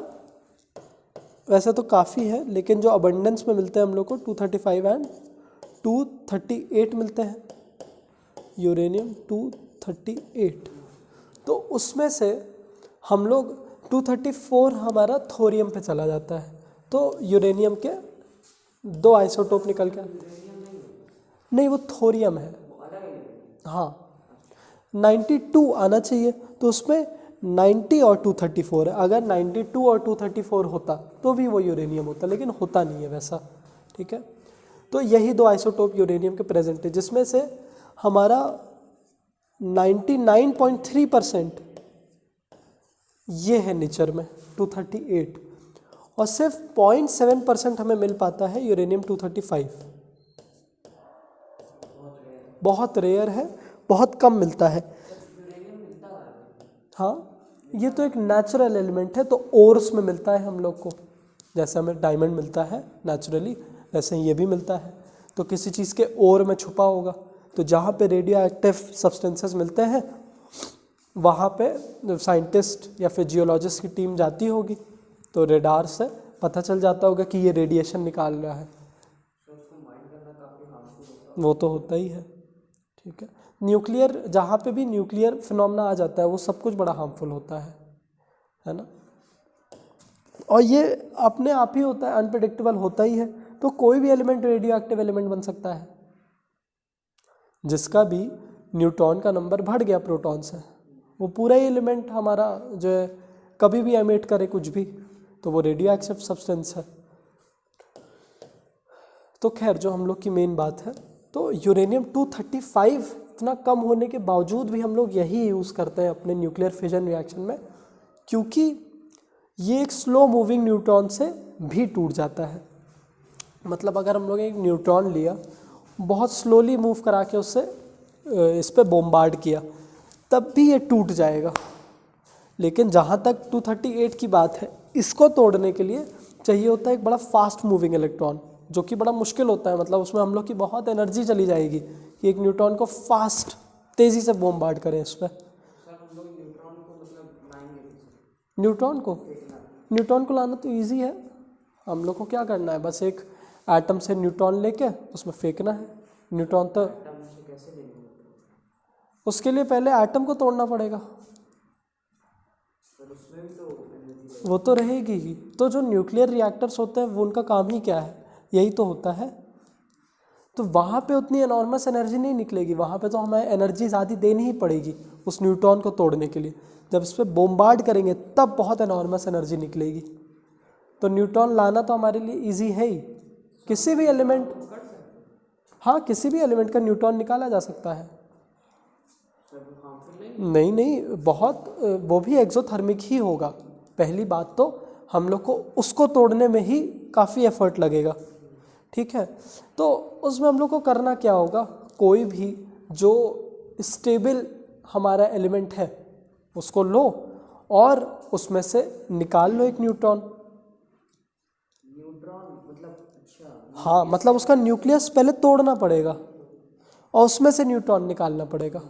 Speaker 1: वैसे तो काफ़ी है, लेकिन जो अबंडेंस में मिलते हैं हम लोग को 235 एंड 238 मिलते हैं, यूरेनियम 238। तो उसमें से हम लोग 234 हमारा थोरियम पे चला जाता है, तो यूरेनियम के 2 आइसोटोप निकल के नहीं, वो थोरियम है, हाँ 92 आना चाहिए, तो उसमें 90 और 234 है। अगर 92 और 234 होता तो भी वो यूरेनियम होता, लेकिन होता नहीं है वैसा। ठीक है, तो यही 2 आइसोटोप यूरेनियम के प्रेजेंट है, जिसमें से हमारा 99.3% ये है नेचर में 238, और सिर्फ 0.7% हमें मिल पाता है यूरेनियम 235। बहुत रेयर है, बहुत कम मिलता है। हाँ, ये तो एक नेचुरल एलिमेंट है, तो ओर्स में मिलता है हम लोग को, जैसे हमें डायमंड मिलता है नेचुरली, वैसे ये भी मिलता है। तो किसी चीज़ के ओर में छुपा होगा, तो जहाँ पे रेडियो एक्टिव सब्सटेंसेस मिलते हैं वहाँ पे साइंटिस्ट या फिर जियोलॉजिस्ट की टीम जाती होगी, तो रेडार से पता चल जाता होगा कि ये रेडिएशन निकाल रहा है, वो तो होता ही है। ठीक है, न्यूक्लियर जहाँ पे भी न्यूक्लियर फिनोमेना आ जाता है वो सब कुछ बड़ा हार्मफुल होता है ना, और ये अपने आप ही होता है, अनप्रेडिक्टेबल होता ही है। तो कोई भी एलिमेंट रेडियो एक्टिव एलिमेंट बन सकता है, जिसका भी न्यूट्रॉन का नंबर बढ़ गया प्रोटॉन से, वो पूरा ही एलिमेंट हमारा जो है कभी भी एमिट करे कुछ भी, तो वो रेडियो एक्टिव सब्सटेंस है। तो खैर, जो हम लोग की मेन बात है, तो यूरेनियम 235 इतना कम होने के बावजूद भी हम लोग यही यूज़ करते हैं अपने न्यूक्लियर फिजन रिएक्शन में, क्योंकि ये एक स्लो मूविंग न्यूट्रॉन से भी टूट जाता है। मतलब अगर हम लोग एक न्यूट्रॉन लिया, बहुत स्लोली मूव करा के उससे इस पे बॉम्बार्ड किया, तब भी ये टूट जाएगा। लेकिन जहाँ तक 238 की बात है, इसको तोड़ने के लिए चाहिए होता है एक बड़ा फास्ट मूविंग इलेक्ट्रॉन, जो कि बड़ा मुश्किल होता है। मतलब उसमें हम लोग की बहुत एनर्जी चली जाएगी कि एक न्यूट्रॉन को फास्ट तेज़ी से बॉम्बार्ड करें इस पर। न्यूट्रॉन को लाना तो इजी है। हम लोग को क्या करना है, बस एक एटम से न्यूट्रॉन लेके उसमें फेंकना है। न्यूट्रॉन तो उसके लिए पहले एटम को तोड़ना पड़ेगा, वो तो रहेगी ही। तो जो न्यूक्लियर रिएक्टर्स होते हैं वो उनका काम ही क्या है, यही तो होता है। तो वहाँ पे उतनी एनॉर्मस एनर्जी नहीं निकलेगी, वहाँ पे तो हमें एनर्जी ज़्यादा देनी ही पड़ेगी उस न्यूट्रॉन को तोड़ने के लिए। जब इस पर बॉम्बार्ड करेंगे तब बहुत एनॉर्मस एनर्जी निकलेगी। तो न्यूट्रॉन लाना तो हमारे लिए इजी है ही। किसी भी एलिमेंट, हाँ किसी भी एलिमेंट का न्यूट्रॉन निकाला जा सकता है। नहीं, बहुत, वो भी एक्सोथर्मिक ही होगा। पहली बात तो हम लोग को उसको तोड़ने में ही काफ़ी एफर्ट लगेगा, ठीक है। तो उसमें हम लोग को करना क्या होगा, कोई भी जो स्टेबल हमारा एलिमेंट है उसको लो और उसमें से निकाल लो एक न्यूट्रॉन। हाँ, मतलब उसका न्यूक्लियस पहले तोड़ना पड़ेगा और उसमें से न्यूट्रॉन निकालना पड़ेगा।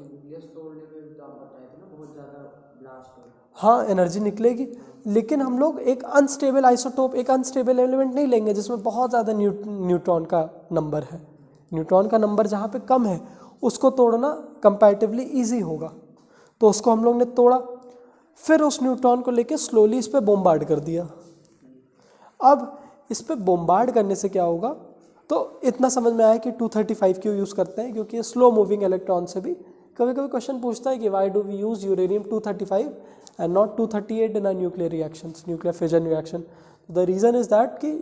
Speaker 1: हाँ, एनर्जी निकलेगी, लेकिन हम लोग एक अनस्टेबल आइसोटोप, एक अनस्टेबल एलिमेंट नहीं लेंगे जिसमें बहुत ज़्यादा न्यूट्रॉन का नंबर है। न्यूट्रॉन का नंबर जहाँ पे कम है उसको तोड़ना कंपैरेटिवली इजी होगा। तो उसको हम लोग ने तोड़ा, फिर उस न्यूट्रॉन को लेके स्लोली इस पर बॉम्बार्ड कर दिया। अब इस पर बॉम्बार्ड करने से क्या होगा, तो इतना समझ में आया कि 235 क्यों यूज़ करते हैं, क्योंकि स्लो मूविंग इलेक्ट्रॉन से भी कभी कभी क्वेश्चन पूछता है कि why do we use uranium 235 and not 238 in our nuclear reactions, nuclear fission reaction. The reason is that कि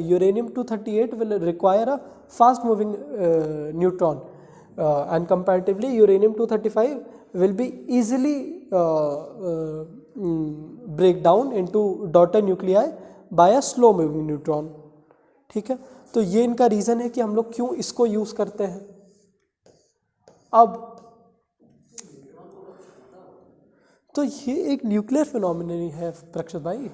Speaker 1: uranium 238 will require a fast moving neutron and comparatively uranium 235 will be easily break down into daughter nuclei by a slow moving neutron, ठीक है। तो ये इनका reason है कि हम लोग क्यों इसको यूज़ करते हैं। अब तो ये एक न्यूक्लियर फिनोमिनन है प्रक्षत भाई।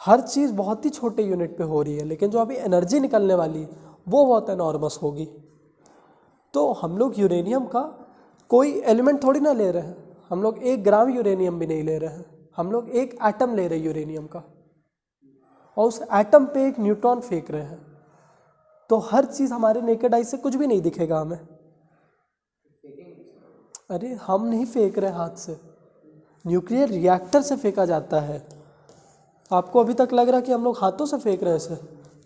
Speaker 1: हर चीज़ बहुत ही छोटे यूनिट पे हो रही है, लेकिन जो अभी एनर्जी निकलने वाली है वो बहुत एनॉर्मस होगी। तो हम लोग यूरेनियम का कोई एलिमेंट थोड़ी ना ले रहे हैं, हम लोग 1 ग्राम यूरेनियम भी नहीं ले रहे हैं, हम लोग एक एटम ले रहे हैं यूरेनियम का और उस एटम पे एक न्यूट्रॉन फेंक रहे हैं। तो हर चीज़ हमारे नेकेड आई से कुछ भी नहीं दिखेगा हमें। अरे हम नहीं फेंक रहे हाथ से, न्यूक्लियर रिएक्टर से फेंका जाता है। आपको अभी तक लग रहा है कि हम लोग हाथों से फेंक रहे हैं इसे,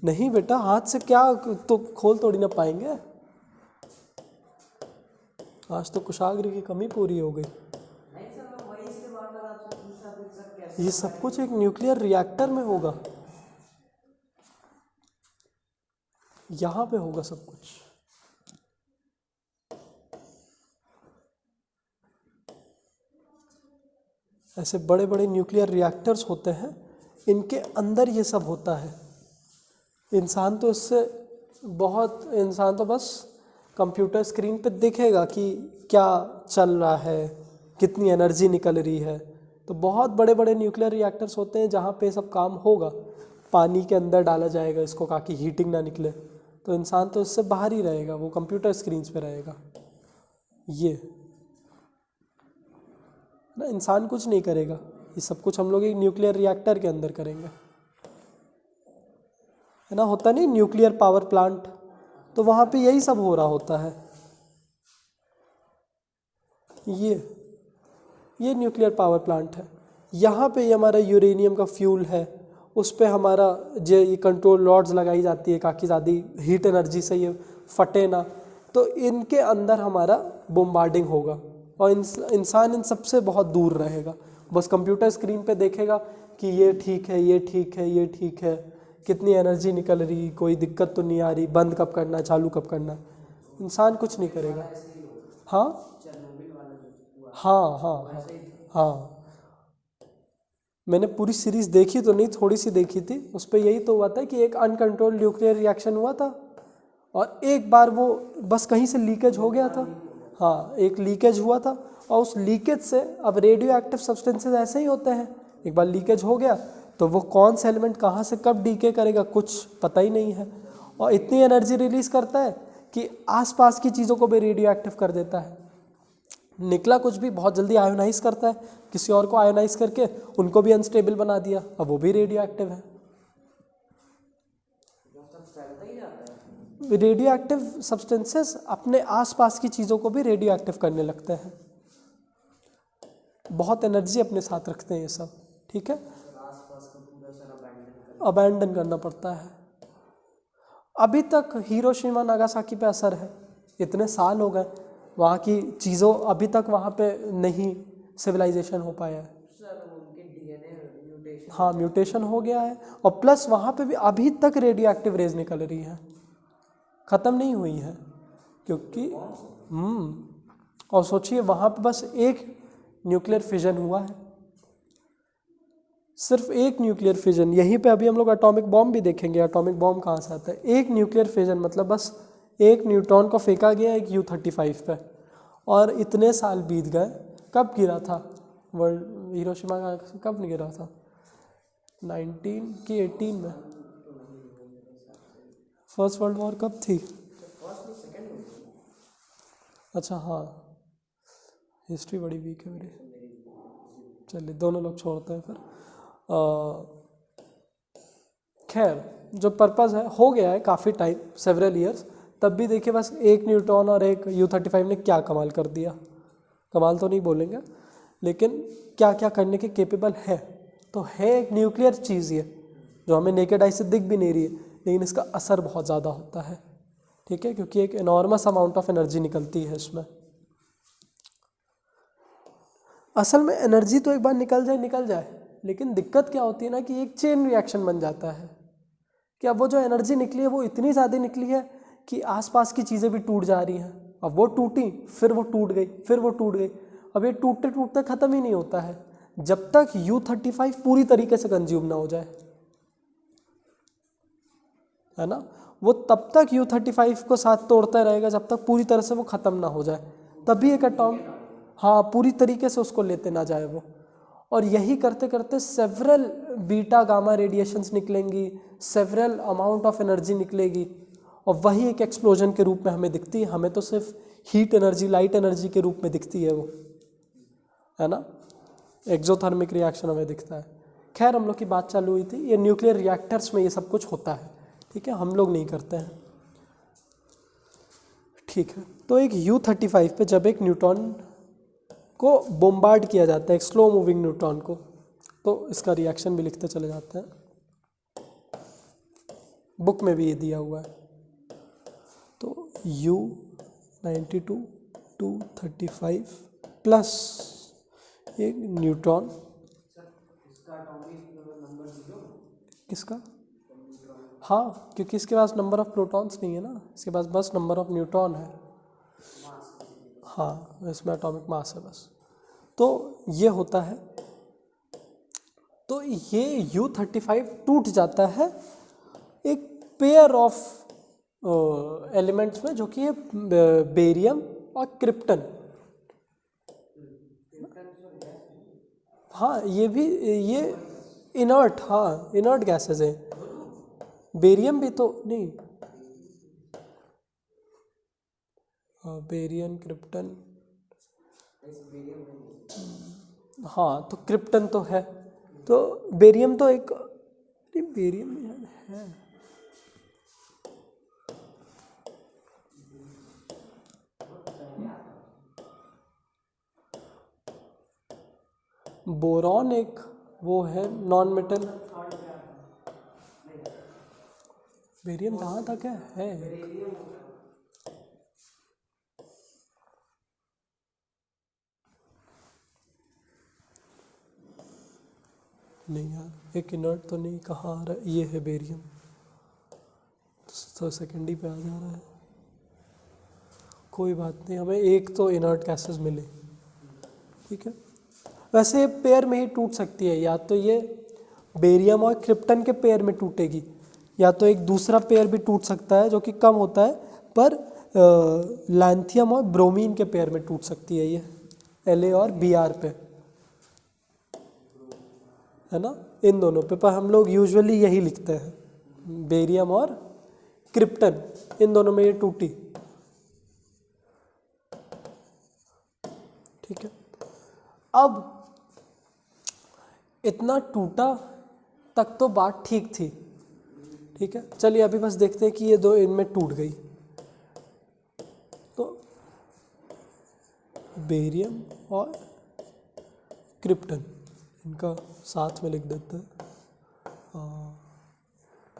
Speaker 1: नहीं बेटा, हाथ से क्या तो खोल तोड़ी ना पाएंगे। आज तो कुशाग्र की कमी पूरी हो गई। ये सब कुछ एक न्यूक्लियर रिएक्टर में होगा, यहाँ पे होगा सब कुछ। ऐसे बड़े बड़े न्यूक्लियर रिएक्टर्स होते हैं, इनके अंदर ये सब होता है। इंसान तो बस कंप्यूटर स्क्रीन पे देखेगा कि क्या चल रहा है, कितनी एनर्जी निकल रही है। तो बहुत बड़े बड़े न्यूक्लियर रिएक्टर्स होते हैं जहाँ पे सब काम होगा। पानी के अंदर डाला जाएगा इसको ताकि हीटिंग ना निकले, तो इंसान तो इससे बाहर ही रहेगा, वो कंप्यूटर स्क्रीन पे रहेगा। ये ना, इंसान कुछ नहीं करेगा, ये सब कुछ हम लोग एक न्यूक्लियर रिएक्टर के अंदर करेंगे, है ना। होता नहीं न्यूक्लियर पावर प्लांट, तो वहाँ पे यही सब हो रहा होता है। ये न्यूक्लियर पावर प्लांट है। यहाँ पे ये हमारा यूरेनियम का फ्यूल है, उस पे हमारा जो ये कंट्रोल रॉड्स लगाई जाती है ताकि ज़्यादा हीट एनर्जी से ये फटे ना। तो इनके अंदर हमारा बॉम्बार्डिंग होगा और इंसान इन सबसे बहुत दूर रहेगा। बस कंप्यूटर स्क्रीन पे देखेगा कि ये ठीक है, ये ठीक है, ये ठीक है, कितनी एनर्जी निकल रही, कोई दिक्कत तो नहीं आ रही, बंद कब करना, चालू कब करना। इंसान कुछ नहीं करेगा। हाँ हाँ हाँ हाँ हाँ, मैंने पूरी सीरीज देखी तो नहीं, थोड़ी सी देखी थी, उस पर यही तो हुआ था कि एक अनकंट्रोल्ड न्यूक्लियर रिएक्शन हुआ था और एक बार वो बस कहीं से लीकेज हो गया था। हाँ, एक लीकेज हुआ था और उस लीकेज से अब रेडियो एक्टिव सब्सटेंसेज ऐसे ही होते हैं, एक बार लीकेज हो गया तो वो कौन सा एलिमेंट कहाँ से कब डीके करेगा कुछ पता ही नहीं है, और इतनी एनर्जी रिलीज करता है कि आसपास की चीज़ों को भी रेडियो एक्टिव कर देता है। निकला कुछ भी बहुत जल्दी आयोनाइज करता है, किसी और को आयोनाइज करके उनको भी अनस्टेबल बना दिया, अब वो भी रेडियो एक्टिव है। रेडियो एक्टिव सब्सटेंसेस अपने आसपास की चीज़ों को भी रेडियो एक्टिव करने लगते हैं, बहुत एनर्जी अपने साथ रखते हैं ये सब, ठीक है। अबैंडन करना पड़ता है। अभी तक हिरोशिमा नागासाकी पे असर है, इतने साल हो गए, वहाँ की चीज़ों अभी तक वहाँ पे नहीं सिविलाइजेशन हो पाया है। हाँ, म्यूटेशन हो गया है, और प्लस वहाँ पे भी अभी तक रेडियो एक्टिव रेज निकल रही है, ख़त्म नहीं हुई है, क्योंकि और सोचिए वहाँ पे बस एक न्यूक्लियर फिजन हुआ है, सिर्फ एक न्यूक्लियर फिजन। यहीं पे अभी हम लोग एटॉमिक बॉम्ब भी देखेंगे, एटॉमिक बॉम्ब कहाँ से आता है। एक न्यूक्लियर फिजन मतलब बस एक न्यूट्रॉन को फेंका गया एक U-35 पे, और इतने साल बीत गए। कब गिरा था वर्ल्ड हिरोशिमा का, कब गिरा था? 19 की 18 में। फर्स्ट वर्ल्ड वॉर कब थी? अच्छा हाँ, हिस्ट्री बड़ी वीक है मेरी, चलिए दोनों लोग छोड़ते हैं फिर। खैर, जो पर्पज़ है हो गया है काफ़ी टाइम, सेवरल ईयर्स, तब भी देखिए बस एक न्यूट्रॉन और एक U-35 ने क्या कमाल कर दिया। कमाल तो नहीं बोलेंगे, लेकिन क्या क्या करने के केपेबल है। तो है एक न्यूक्लियर चीज़ ये, जो हमें नेकेड आई से दिख भी नहीं रही है, लेकिन इसका असर बहुत ज़्यादा होता है, ठीक है, क्योंकि एक एनॉर्मस अमाउंट ऑफ एनर्जी निकलती है इसमें। असल में एनर्जी तो एक बार निकल जाए, लेकिन दिक्कत क्या होती है ना कि एक चेन रिएक्शन बन जाता है कि अब वो जो एनर्जी निकली है वो इतनी ज़्यादा निकली है कि आसपास की चीज़ें भी टूट जा रही हैं। अब वो टूटी, फिर वो टूट गई, फिर वो टूट गई, अब ये टूटते टूटते ख़त्म ही नहीं होता है जब तक U-35 पूरी तरीके से कंज्यूम ना हो जाए, है ना। वो तब तक U-35 को साथ तोड़ता रहेगा जब तक पूरी तरह से वो ख़त्म ना हो जाए, तभी एक एटॉम, हाँ, पूरी तरीके से उसको लेते ना जाए वो। और यही करते करते सेवरल बीटा गामा रेडिएशंस निकलेंगी, सेवरल अमाउंट ऑफ एनर्जी निकलेगी, और वही एक एक्सप्लोजन के रूप में हमें दिखती है। हमें तो सिर्फ हीट एनर्जी, लाइट एनर्जी के रूप में दिखती है वो, है ना, एक्सोथर्मिक रिएक्शन हमें दिखता है। खैर, हम लोग की बात चालू हुई थी, ये न्यूक्लियर रिएक्टर्स में ये सब कुछ होता है, ठीक है, हम लोग नहीं करते हैं, ठीक है। तो एक U-35 पे जब एक न्यूट्रॉन को बोम्बार्ड किया जाता है, एक स्लो मूविंग न्यूट्रॉन को, तो इसका रिएक्शन भी लिखते चले जाते हैं, बुक में भी ये दिया हुआ है। तो U-92 235 प्लस एक न्यूट्रॉन, किसका? हाँ, क्योंकि इसके पास नंबर ऑफ प्रोटॉन्स नहीं है ना, इसके पास बस नंबर ऑफ न्यूट्रॉन है। हाँ, इसमें एटॉमिक मास है बस। तो ये होता है, तो ये U-35 टूट जाता है एक पेयर ऑफ एलिमेंट्स में, जो कि है बेरियम और क्रिप्टन। हाँ, ये भी, ये इनर्ट, हाँ, इनर्ट गैसेज हैं। बेरियम भी तो नहीं, बेरियम क्रिप्टन, हाँ, तो क्रिप्टन तो है, तो बेरियम तो एक, बेरियम है, बोरॉन एक वो है नॉन मेटल। बेरियम कहाँ तक है? नहीं यार, एक इनर्ट तो नहीं, कहाँ आ रहा है? ये है बेरियम, तो सेकेंड ही पे आ जा रहा है। कोई बात नहीं, हमें एक तो इनर्ट गैसेस मिले, ठीक है। वैसे ये पेयर में ही टूट सकती है, या तो ये बेरियम और क्रिप्टन के पेयर में टूटेगी, या तो एक दूसरा पेयर भी टूट सकता है जो कि कम होता है, पर लैंथियम और ब्रोमीन के पेयर में टूट सकती है ये La और Br पे, है ना, इन दोनों पे। पर हम लोग यूजुअली यही लिखते हैं, बेरियम और क्रिप्टन, इन दोनों में ये टूटी। ठीक है, अब इतना टूटा तक तो बात ठीक थी। ठीक है, चलिए अभी बस देखते हैं कि ये दो इनमें टूट गई। तो बेरियम और क्रिप्टन, इनका साथ में लिख देते हैं।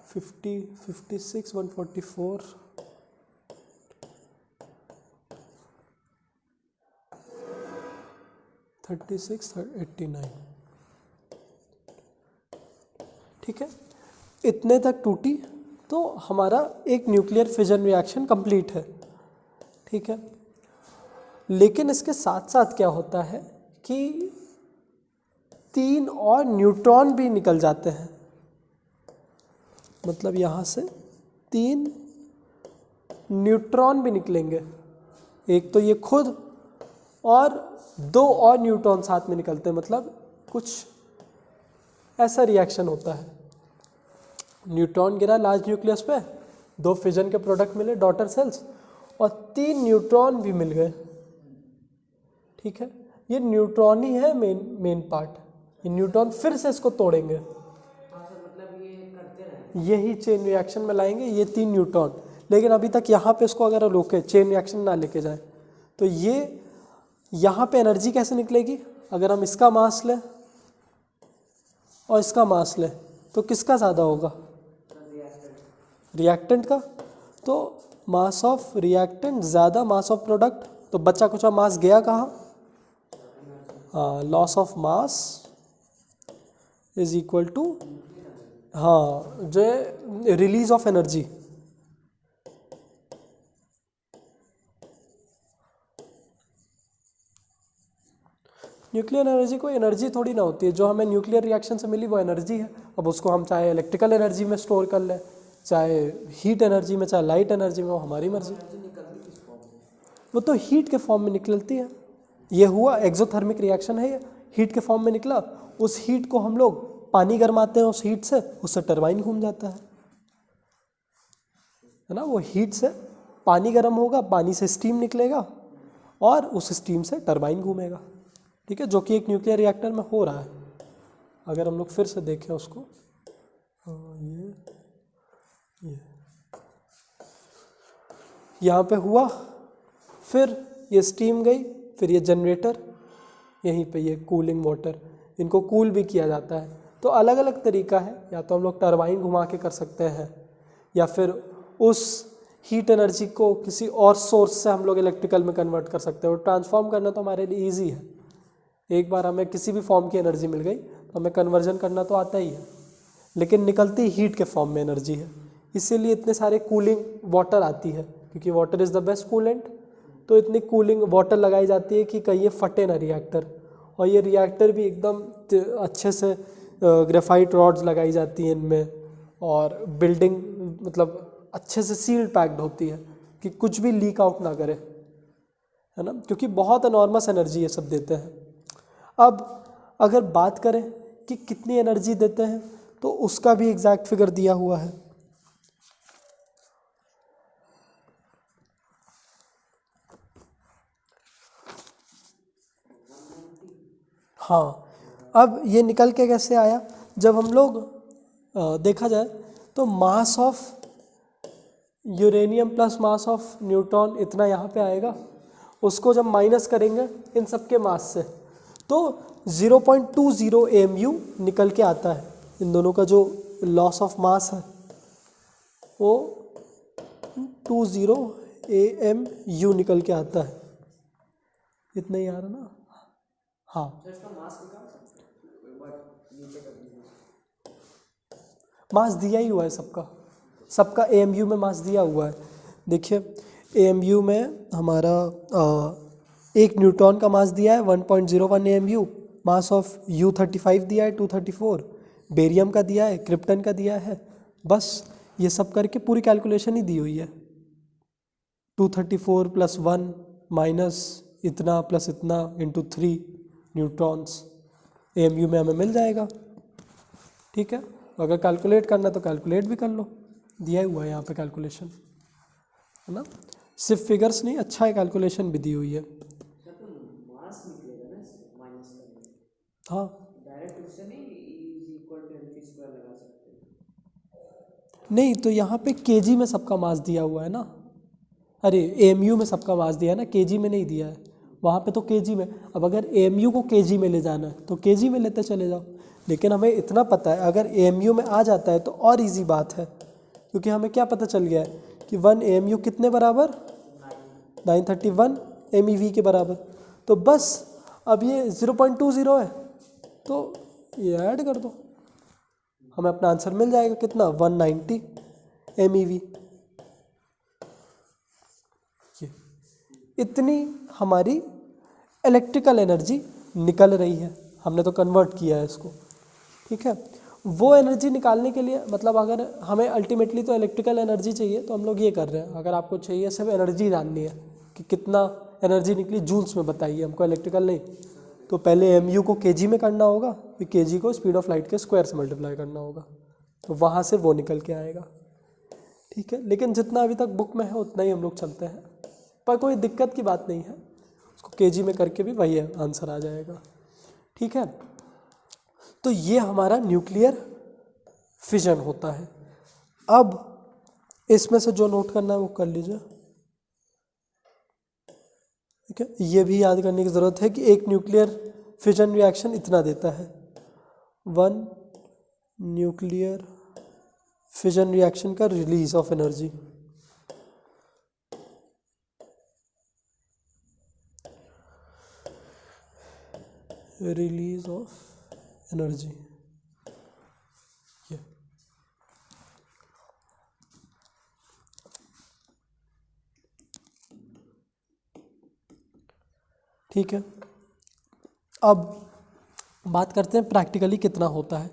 Speaker 1: 50, 56, 144, 36, 89। ठीक है, इतने तक टूटी तो हमारा एक न्यूक्लियर फिजन रिएक्शन कंप्लीट है। ठीक है, लेकिन इसके साथ साथ क्या होता है कि 3 और न्यूट्रॉन भी निकल जाते हैं। मतलब यहाँ से 3 न्यूट्रॉन भी निकलेंगे, एक तो ये खुद और 2 और न्यूट्रॉन साथ में निकलते हैं। मतलब कुछ ऐसा रिएक्शन होता है, न्यूट्रॉन गिरा लार्ज न्यूक्लियस पे, 2 फिजन के प्रोडक्ट मिले डॉटर सेल्स, और 3 न्यूट्रॉन भी मिल गए। ठीक है, ये न्यूट्रॉन ही है मेन पार्ट। ये न्यूट्रॉन फिर से इसको तोड़ेंगे,
Speaker 2: मतलब ये करते रहे,
Speaker 1: यही चेन रिएक्शन में लाएंगे ये 3 न्यूट्रॉन। लेकिन अभी तक यहाँ पे इसको अगर रोके, चेन रिएक्शन ना लेके जाए, तो ये यहाँ पे एनर्जी कैसे निकलेगी? अगर हम इसका मास लें और इसका मास लें तो किसका ज़्यादा होगा? रिएक्टेंट का। तो मास ऑफ रिएक्टेंट ज़्यादा मास ऑफ प्रोडक्ट, तो बच्चा कुछ मास गया कहाँ? हाँ, loss of mass is equal to, हाँ, जो release of energy. Nuclear energy कोई एनर्जी थोड़ी ना होती है, जो हमें न्यूक्लियर रिएक्शन से मिली वो एनर्जी है। अब उसको हम चाहे इलेक्ट्रिकल एनर्जी में स्टोर कर लें, चाहे हीट एनर्जी में, चाहे लाइट एनर्जी में, वो हमारी मर्जी। वो तो हीट के फॉर्म में निकलती है। ये हुआ एक्सोथर्मिक रिएक्शन है, ये हीट के फॉर्म में निकला। उस हीट को हम लोग पानी गर्माते हैं, उस हीट से, उससे टरबाइन घूम जाता है ना। वो हीट से पानी गर्म होगा, पानी से स्टीम निकलेगा और उस स्टीम से टरबाइन घूमेगा। ठीक है, जो कि एक न्यूक्लियर रिएक्टर में हो रहा है। अगर हम लोग फिर से देखें उसको, ये यहाँ पे हुआ, फिर ये स्टीम गई, फिर ये जनरेटर, यहीं पे ये कूलिंग वाटर, इनको कूल भी किया जाता है। तो अलग अलग तरीका है, या तो हम लोग टरबाइन घुमा के कर सकते हैं, या फिर उस हीट एनर्जी को किसी और सोर्स से हम लोग इलेक्ट्रिकल में कन्वर्ट कर सकते हैं। और ट्रांसफॉर्म करना तो हमारे लिए ईजी है। एक बार हमें किसी भी फॉर्म की एनर्जी मिल गई तो हमें कन्वर्जन करना तो आता ही है, लेकिन निकलती हीट के फॉर्म में एनर्जी है। इसीलिए इतने सारे कूलिंग वाटर आती है, क्योंकि water is the best coolant. तो इतनी कूलिंग वाटर लगाई जाती है कि कहीं ये फटे ना रिएक्टर। और ये रिएक्टर भी एकदम अच्छे से ग्रेफाइट रॉड्स लगाई जाती हैं इनमें, और बिल्डिंग मतलब अच्छे से सील्ड पैक्ड होती है कि कुछ भी लीक आउट ना करे, है ना, क्योंकि बहुत एनॉर्मस एनर्जी ये सब देते हैं। अब अगर बात करें कि कितनी एनर्जी देते हैं, तो उसका भी एग्जैक्ट फिगर दिया हुआ है। हाँ, अब ये निकल के कैसे आया? जब हम लोग देखा जाए तो mass of uranium plus mass of neutron इतना यहाँ पे आएगा, उसको जब माइनस करेंगे इन सब के मास से तो 0.20 AMU निकल के आता है। इन दोनों का जो लॉस ऑफ मास है वो 20 AMU निकल के आता है। इतना ही आ रहा ना? हाँ, मास दिया ही हुआ है सबका, सबका AMU में मास दिया हुआ है। देखिए AMU में हमारा एक न्यूट्रॉन का मास दिया है 1.01 AMU, मास ऑफ U35 दिया है 234, बेरियम का दिया है, क्रिप्टन का दिया है, बस ये सब करके पूरी कैलकुलेशन ही दी हुई है। 234 + 1 माइनस इतना प्लस इतना इंटू 3 न्यूट्रॉन्स AMU में हमें मिल जाएगा। ठीक है, अगर कैलकुलेट करना तो कैलकुलेट भी कर लो, दिया ही हुआ है यहाँ पे कैलकुलेशन, है ना। सिर्फ फिगर्स नहीं, अच्छा है, कैलकुलेशन भी दी हुई है।
Speaker 2: मास निकलेगा ना माइनस का,
Speaker 1: हाँ
Speaker 2: डायरेक्ट उससे नहीं E = mc² लगा सकते हैं।
Speaker 1: नहीं, तो यहाँ पे केजी में सबका मास दिया हुआ है ना, अरे AMU में सबका मास दिया है ना, केजी में नहीं दिया है, वहाँ पे तो केजी में। अब अगर AMU को केजी में ले जाना है तो केजी में लेते चले जाओ, लेकिन हमें इतना पता है अगर AMU में आ जाता है तो और इजी बात है, क्योंकि हमें क्या पता चल गया है कि 1 AMU कितने बराबर 931 MEV के बराबर। तो बस अब ये 0.20 है तो ये ऐड कर दो, हमें अपना आंसर मिल जाएगा कितना 190 MEV। ये इतनी हमारी इलेक्ट्रिकल एनर्जी निकल रही है, हमने तो कन्वर्ट किया है इसको। ठीक है, वो एनर्जी निकालने के लिए मतलब अगर हमें अल्टीमेटली तो इलेक्ट्रिकल एनर्जी चाहिए तो हम लोग ये कर रहे हैं, अगर आपको चाहिए सिर्फ एनर्जी जाननी है कि कितना एनर्जी निकली जूल्स में बताइए, हमको इलेक्ट्रिकल नहीं, तो पहले MU को केजी में करना होगा, फिर केजी को स्पीड ऑफ लाइट के स्क्वायर से मल्टीप्लाई करना होगा, तो वहाँ से वो निकल के आएगा। ठीक है, लेकिन जितना अभी तक बुक में है उतना ही हम लोग चलते हैं, पर कोई दिक्कत की बात नहीं है, उसको केजी में करके भी वही आंसर आ जाएगा। ठीक है, तो ये हमारा न्यूक्लियर फिजन होता है। अब इसमें से जो नोट करना है वो कर लीजिए। ठीक है, ये भी याद करने की ज़रूरत है कि एक न्यूक्लियर फिजन रिएक्शन इतना देता है, 1 न्यूक्लियर फिजन रिएक्शन का release of energy. Release of energy, ये ठीक है। अब बात करते हैं प्रैक्टिकली कितना होता है।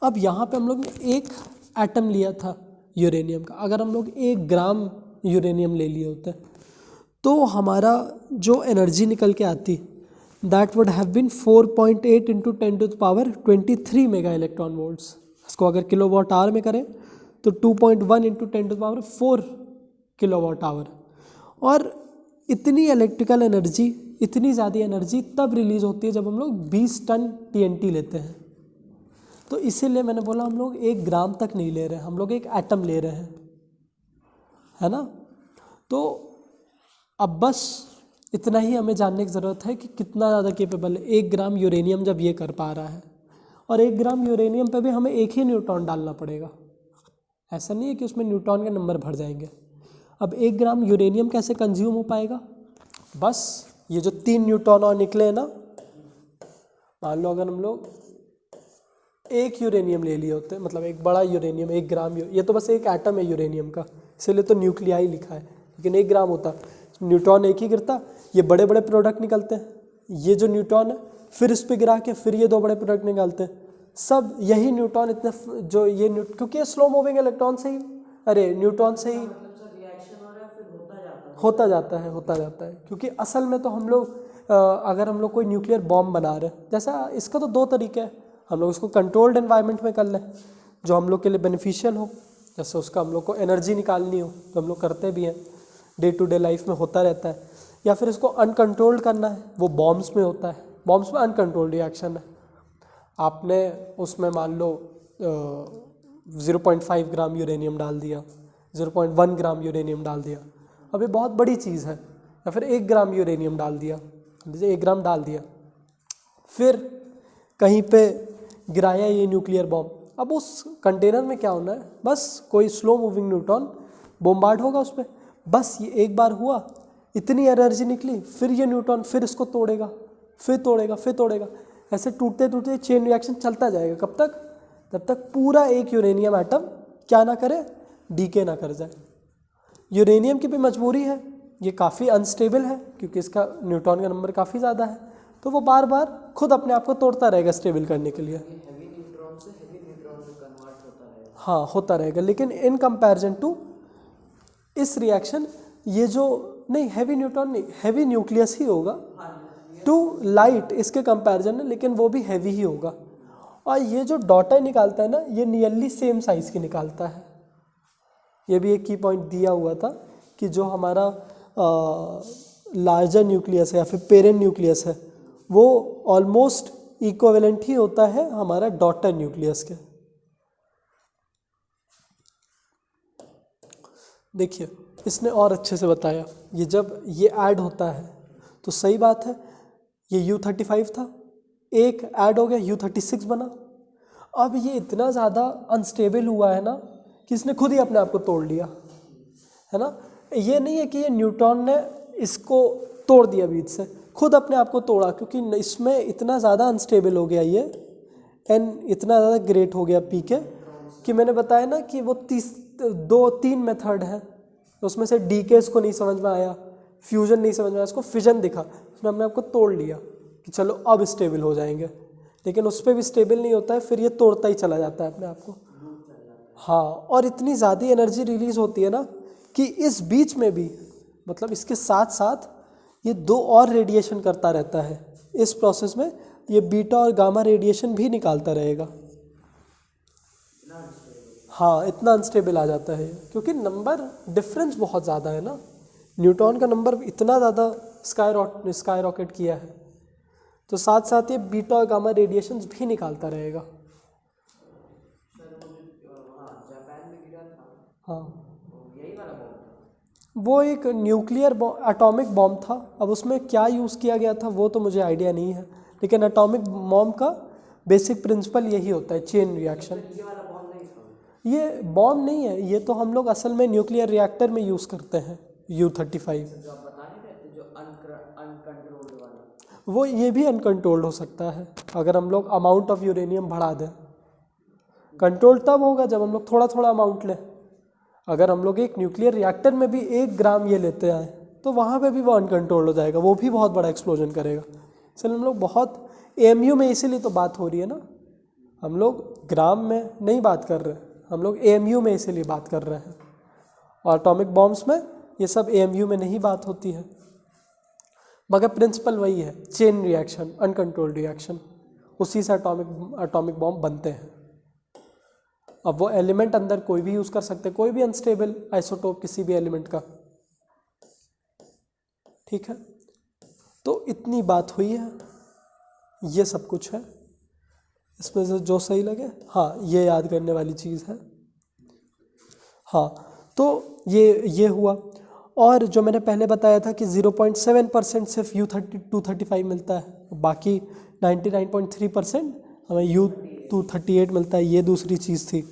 Speaker 1: अब यहाँ पे हम लोग ने एक एटम लिया था यूरेनियम का, अगर हम लोग 1 ग्राम यूरेनियम ले लिए होते तो हमारा जो एनर्जी निकल के आती that would have been 4.8 × 10⁻23 mega electron volts. इसको अगर किलोवाट आवर में करें तो 2.1 × 10⁻4 किलोवाट आवर। और इतनी इलेक्ट्रिकल एनर्जी, इतनी ज़्यादा एनर्जी तब रिलीज़ होती है जब हम लोग 20 टन TNT लेते हैं। तो इसीलिए मैंने बोला हम लोग 1 ग्राम तक नहीं ले रहे हैं, हम लोग एक एटम ले रहे हैं, है ना। तो अब बस इतना ही हमें जानने की ज़रूरत है कि कितना ज़्यादा केपेबल है 1 ग्राम यूरेनियम जब ये कर पा रहा है। और 1 ग्राम यूरेनियम पे भी हमें एक ही न्यूट्रॉन डालना पड़ेगा, ऐसा नहीं है कि उसमें न्यूट्रॉन के नंबर भर जाएंगे। अब 1 ग्राम यूरेनियम कैसे कंज्यूम हो पाएगा, बस ये जो 3 न्यूट्रॉन और निकले हैं ना, मान लो अगर हम लोग एक यूरेनियम ले लिए होते, मतलब एक बड़ा यूरेनियम 1 ग्राम, ये तो बस एक एटम है यूरेनियम का, इसीलिए तो न्यूक्लियाई लिखा है, लेकिन 1 ग्राम होता, न्यूट्रॉन एक ही गिरता, ये बड़े बड़े प्रोडक्ट निकलते हैं, ये जो न्यूट्रॉन है फिर इस पर गिरा के फिर ये 2 बड़े प्रोडक्ट निकालते हैं, सब यही न्यूट्रॉन इतने जो ये क्योंकि ये स्लो मूविंग इलेक्ट्रॉन से ही, अरे न्यूट्रॉन से ही
Speaker 2: रिएक्शन हो रहा है, फिर
Speaker 1: होता जाता है। क्योंकि असल में तो हम लोग अगर हम लोग कोई न्यूक्लियर बॉम्ब बना रहे हैं, जैसा इसका तो 2 तरीके हैं, हम लोग इसको कंट्रोल्ड एनवायरनमेंट में कर लें जो हम लोग के लिए बेनिफिशियल हो, जैसे उसका हम लोग को एनर्जी निकालनी हो तो हम लोग करते भी हैं, डे टू डे लाइफ में होता रहता है। या फिर इसको अनकंट्रोल्ड करना है, वो बॉम्ब्स में होता है, बॉम्ब्स में अनकंट्रोल्ड रिएक्शन है, आपने उसमें मान लो 0.5 ग्राम यूरेनियम डाल दिया, 0.1 ग्राम यूरेनियम डाल दिया, अब ये बहुत बड़ी चीज़ है। या फिर 1 ग्राम यूरेनियम डाल दिया, जैसे 1 ग्राम डाल दिया, फिर कहीं पे गिराया ये न्यूक्लियर बॉम्ब, अब उस कंटेनर में क्या होना है, बस कोई स्लो मूविंग न्यूट्रॉन बॉम्बार्ड होगा उस पर, बस ये एक बार हुआ, इतनी एनर्जी निकली, फिर ये न्यूट्रॉन फिर इसको तोड़ेगा, फिर तोड़ेगा, फिर तोड़ेगा, ऐसे टूटते टूटते चेन रिएक्शन चलता जाएगा। कब तक? तब तक पूरा एक यूरेनियम एटम क्या ना करे, डीके ना कर जाए। यूरेनियम की भी मजबूरी है, ये काफ़ी अनस्टेबल है क्योंकि इसका न्यूट्रॉन का नंबर काफ़ी ज़्यादा है, तो वो बार बार खुद अपने आप को तोड़ता रहेगा स्टेबल करने के लिए।
Speaker 2: हेवी न्यूट्रॉन से हेवी न्यूट्रॉन में कन्वर्ट होता है।
Speaker 1: हाँ होता रहेगा, लेकिन इन कंपैरिजन टू इस रिएक्शन ये जो नहीं हैवी न्यूट्रॉन नहीं, हैवी न्यूक्लियस ही होगा टू लाइट इसके कंपैरिजन में, लेकिन वो भी हैवी ही होगा। और ये जो डॉटर निकालता है ना, ये नियरली सेम साइज की निकालता है। ये भी एक की पॉइंट दिया हुआ था कि जो हमारा लार्जर न्यूक्लियस है या फिर पेरेंट न्यूक्लियस है वो ऑलमोस्ट इक्विवेलेंट ही होता है हमारा डॉटर न्यूक्लियस के। देखिए इसने और अच्छे से बताया, ये जब ये ऐड होता है तो सही बात है, ये U35 था, एक ऐड हो गया U36 बना। अब ये इतना ज़्यादा अनस्टेबल हुआ है ना कि इसने खुद ही अपने आप को तोड़ लिया, है ना। ये नहीं है कि ये न्यूट्रॉन ने इसको तोड़ दिया बीच से, खुद अपने आप को तोड़ा, क्योंकि इसमें इतना ज़्यादा अनस्टेबल हो गया ये एन इतना ज़्यादा ग्रेट हो गया पी के कि मैंने बताया ना कि वो 2-3 मेथड है, तो उसमें से डीके इसको नहीं समझ में आया, फ्यूजन नहीं समझ में आया, इसको फिजन दिखा, उसने अपने आप को तोड़ लिया कि चलो अब स्टेबल हो जाएंगे, लेकिन उस पर भी स्टेबल नहीं होता है, फिर ये तोड़ता ही चला जाता है अपने आप को। हाँ, और इतनी ज़्यादा एनर्जी रिलीज होती है ना कि इस बीच में भी, मतलब इसके साथ साथ ये 2 और रेडिएशन करता रहता है। इस प्रोसेस में ये बीटा और गामा रेडिएशन भी निकालता रहेगा। हाँ, इतना अनस्टेबल आ जाता है क्योंकि नंबर डिफरेंस बहुत ज़्यादा है ना, न्यूट्रॉन का नंबर इतना ज़्यादा स्काई रॉकेट किया है, तो साथ साथ ये बीटा और गामा रेडिएशंस भी निकालता रहेगा।
Speaker 2: जापान में गिरा था,
Speaker 1: हाँ,
Speaker 2: यही वाला बॉम्ब था।
Speaker 1: वो एक न्यूक्लियर एटॉमिक बॉम्ब था। अब उसमें क्या यूज़ किया गया था वो तो मुझे आइडिया नहीं है, लेकिन एटॉमिक बॉम्ब का बेसिक प्रिंसिपल यही होता है, चेन रिएक्शन।
Speaker 2: ये वाला बॉम्ब नहीं था,
Speaker 1: ये बॉम्ब नहीं है, ये तो हम लोग असल में न्यूक्लियर रिएक्टर में यूज़ करते हैं U35।
Speaker 2: जो आप बता नहीं रहे थे, जो अनकंट्रोल्ड वाला,
Speaker 1: वो ये भी अनकंट्रोल्ड हो सकता है अगर हम लोग अमाउंट ऑफ यूरेनियम बढ़ा दें। कंट्रोल तब होगा जब हम लोग थोड़ा थोड़ा अमाउंट लें। अगर हम लोग एक न्यूक्लियर रिएक्टर में भी 1 ग्राम ये लेते आए तो वहाँ पे भी वो अनकंट्रोल्ड हो जाएगा, वो भी बहुत बड़ा एक्सप्लोजन करेगा। इसलिए हम लोग बहुत AMU में इसीलिए तो बात हो रही है ना, हम लोग ग्राम में नहीं बात कर रहे, हम लोग AMU में इसीलिए बात कर रहे हैं। और एटॉमिक बॉम्ब्स में ये सब AMU में नहीं बात होती है, मगर प्रिंसिपल वही है, चेन रिएक्शन, अनकंट्रोल्ड रिएक्शन, उसी से एटॉमिक बॉम्ब बनते हैं। अब वो एलिमेंट अंदर कोई भी यूज़ कर सकते हैं, कोई भी अनस्टेबल आइसोटोप किसी भी एलिमेंट का, ठीक है। तो इतनी बात हुई है, ये सब कुछ है इसमें से जो सही लगे। हाँ, ये याद करने वाली चीज़ है। हाँ, तो ये हुआ। और जो मैंने पहले बताया था कि 0.7% सिर्फ U235 मिलता है, बाकी 99.3% हमें U238 मिलता है, ये दूसरी चीज़ थी।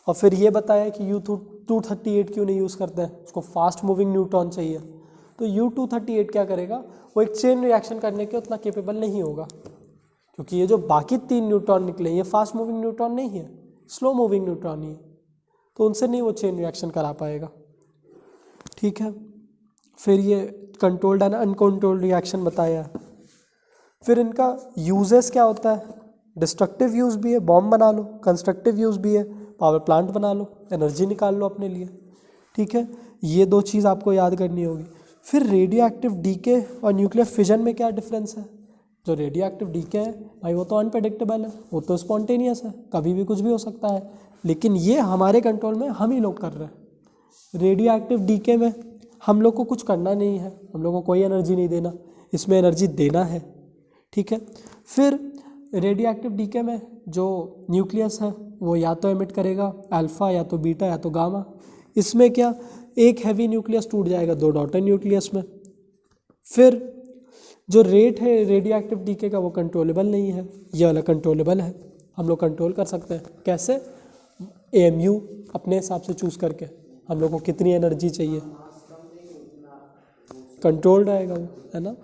Speaker 1: और फिर ये बताया कि U238 क्यों नहीं यूज़ करते हैं, उसको फास्ट मूविंग न्यूट्रॉन चाहिए। तो U238 क्या करेगा, वो एक चेन रिएक्शन करने के उतना केपेबल नहीं होगा, क्योंकि ये जो बाकी 3 न्यूट्रॉन निकले ये फास्ट मूविंग न्यूट्रॉन नहीं है, स्लो मूविंग न्यूट्रॉन ही है, तो उनसे नहीं वो चेन रिएक्शन करा पाएगा, ठीक है। फिर ये कंट्रोल्ड एंड अनकंट्रोल्ड रिएक्शन बताया। फिर इनका यूजेस क्या होता है, डिस्ट्रक्टिव यूज़ भी है, बॉम्ब बना लो, कंस्ट्रक्टिव यूज़ भी है, पावर प्लांट बना लो, एनर्जी निकाल लो अपने लिए, ठीक है। ये 2 चीज़ आपको याद करनी होगी। फिर रेडियो एक्टिव डीके और न्यूक्लियर फिजन में क्या डिफरेंस है। जो रेडियो एक्टिव डीके है भाई वो तो अनप्रेडिक्टेबल है, वो तो स्पॉन्टेनियस है, कभी भी कुछ भी हो सकता है, लेकिन ये हमारे कंट्रोल में हम ही लोग कर रहे हैं। रेडियो एक्टिव डीके में हम लोग को कुछ करना नहीं है, हम लोग को कोई एनर्जी नहीं देना, इसमें एनर्जी देना है, ठीक है। फिर रेडियो एक्टिव डीके में जो न्यूक्लियस है वो या तो एमिट करेगा अल्फ़ा, या तो बीटा, या तो गामा। इसमें क्या, एक हैवी न्यूक्लियस टूट जाएगा 2 डॉटर न्यूक्लियस में। फिर जो रेट है रेडियो एक्टिव डीके का वो कंट्रोलेबल नहीं है, ये वाला कंट्रोलेबल है, हम लोग कंट्रोल कर सकते हैं। कैसे, AMU अपने हिसाब से चूज़ करके हम लोग को कितनी एनर्जी चाहिए, कंट्रोल रहेगा वो, है ना।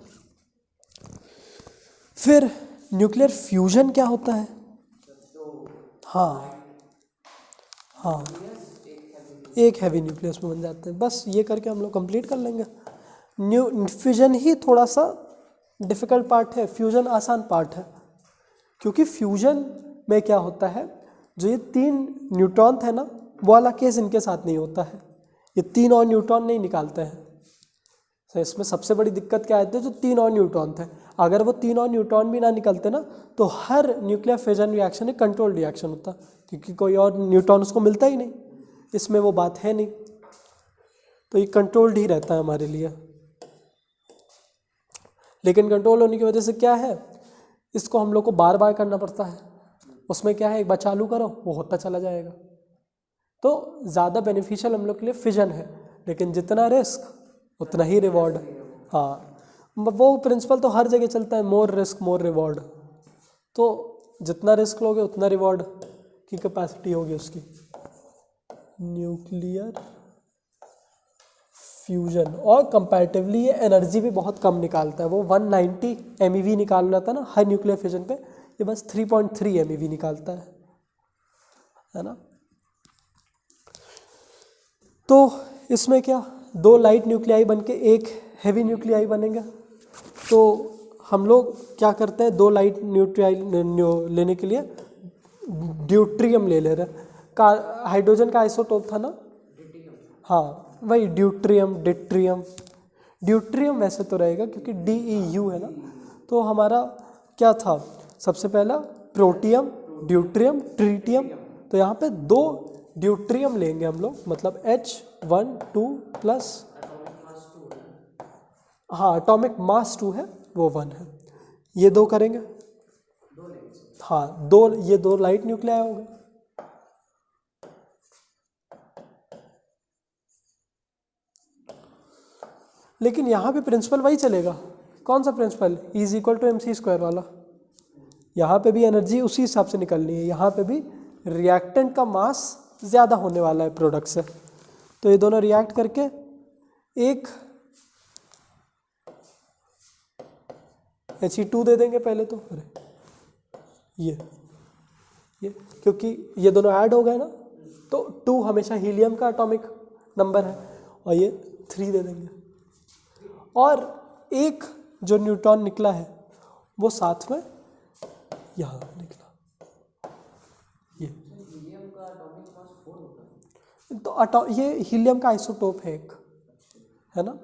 Speaker 1: फिर न्यूक्लियर फ्यूजन क्या होता है। हाँ हाँ, एक हैवी न्यूक्लियस में बन जाते हैं, बस ये करके हम लोग कंप्लीट कर लेंगे। फिजन ही थोड़ा सा डिफ़िकल्ट पार्ट है, फ्यूजन आसान पार्ट है। क्योंकि फ्यूजन में क्या होता है, जो ये 3 न्यूट्रॉन थे ना, वो वाला केस इनके साथ नहीं होता है, ये 3 और न्यूट्रॉन नहीं निकालते हैं। तो इसमें सबसे बड़ी दिक्कत क्या आती है, जो 3 और न्यूट्रॉन थे, अगर वो 3 और न्यूट्रॉन भी ना निकलते ना, तो हर न्यूक्लियर फिजन रिएक्शन एक कंट्रोल रिएक्शन होता, क्योंकि कोई और न्यूट्रॉन उसको मिलता ही नहीं, इसमें वो बात है नहीं, तो ये कंट्रोल्ड ही रहता है हमारे लिए। लेकिन कंट्रोल होने की वजह से क्या है, इसको हम लोग को बार बार करना पड़ता है। उसमें क्या है, एक बार चालू करो वो होता चला जाएगा। तो ज़्यादा बेनिफिशियल हम लोग के लिए फिजन है, लेकिन जितना रिस्क उतना ही रिवॉर्ड। हाँ, वो प्रिंसिपल तो हर जगह चलता है, मोर रिस्क मोर रिवॉर्ड। तो जितना रिस्क लोगे उतना रिवॉर्ड की कैपेसिटी होगी उसकी। न्यूक्लियर फ्यूजन, और कंपैरेटिवली ये एनर्जी भी बहुत कम निकालता है। वो 190 MeV निकाल रहा था ना हाई न्यूक्लियर फ्यूजन पे, ये बस 3.3 MeV निकालता है ना। तो इसमें क्या, 2 लाइट न्यूक्लियाई बन के एक हैवी न्यूक्लियाई बनेंगे। तो हम लोग क्या करते हैं, 2 लाइट न्यूक्लियाई लेने के लिए ड्यूट्रियम ले ले रहे हैं। हाइड्रोजन का आइसोटोप था ना, हाँ वही ड्यूट्रियम, डिट्रियम। ड्यूट्रियम वैसे तो रहेगा क्योंकि DEU है ना। तो हमारा क्या था, सबसे पहला प्रोटियम, ड्यूट्रियम, ट्रीटियम। तो यहाँ पे 2 ड्यूट्रियम लेंगे हम लोग, मतलब H12+, हाँ एटॉमिक मास 2 है, वो 1 है। ये 2 करेंगे, हाँ 2, ये 2 लाइट न्यूक्लियाई हो गए। लेकिन यहाँ पे प्रिंसिपल वही चलेगा। कौन सा प्रिंसिपल, E=mc² वाला। यहाँ पे भी एनर्जी उसी हिसाब से निकलनी है, यहाँ पे भी रिएक्टेंट का मास ज़्यादा होने वाला है प्रोडक्ट से। तो ये दोनों रिएक्ट करके एक He2 दे देंगे पहले तो। अरे ये क्योंकि ये दोनों ऐड हो गए ना, तो 2 हमेशा हीलियम का एटॉमिक नंबर है, और ये 3 दे देंगे। और एक जो न्यूट्रॉन निकला है वो साथ में यहाँ निकला, ये
Speaker 2: हीलियम का एटॉमिक मास 4 होता है।
Speaker 1: तो ये हीलियम का आइसोटोप है एक, है ना।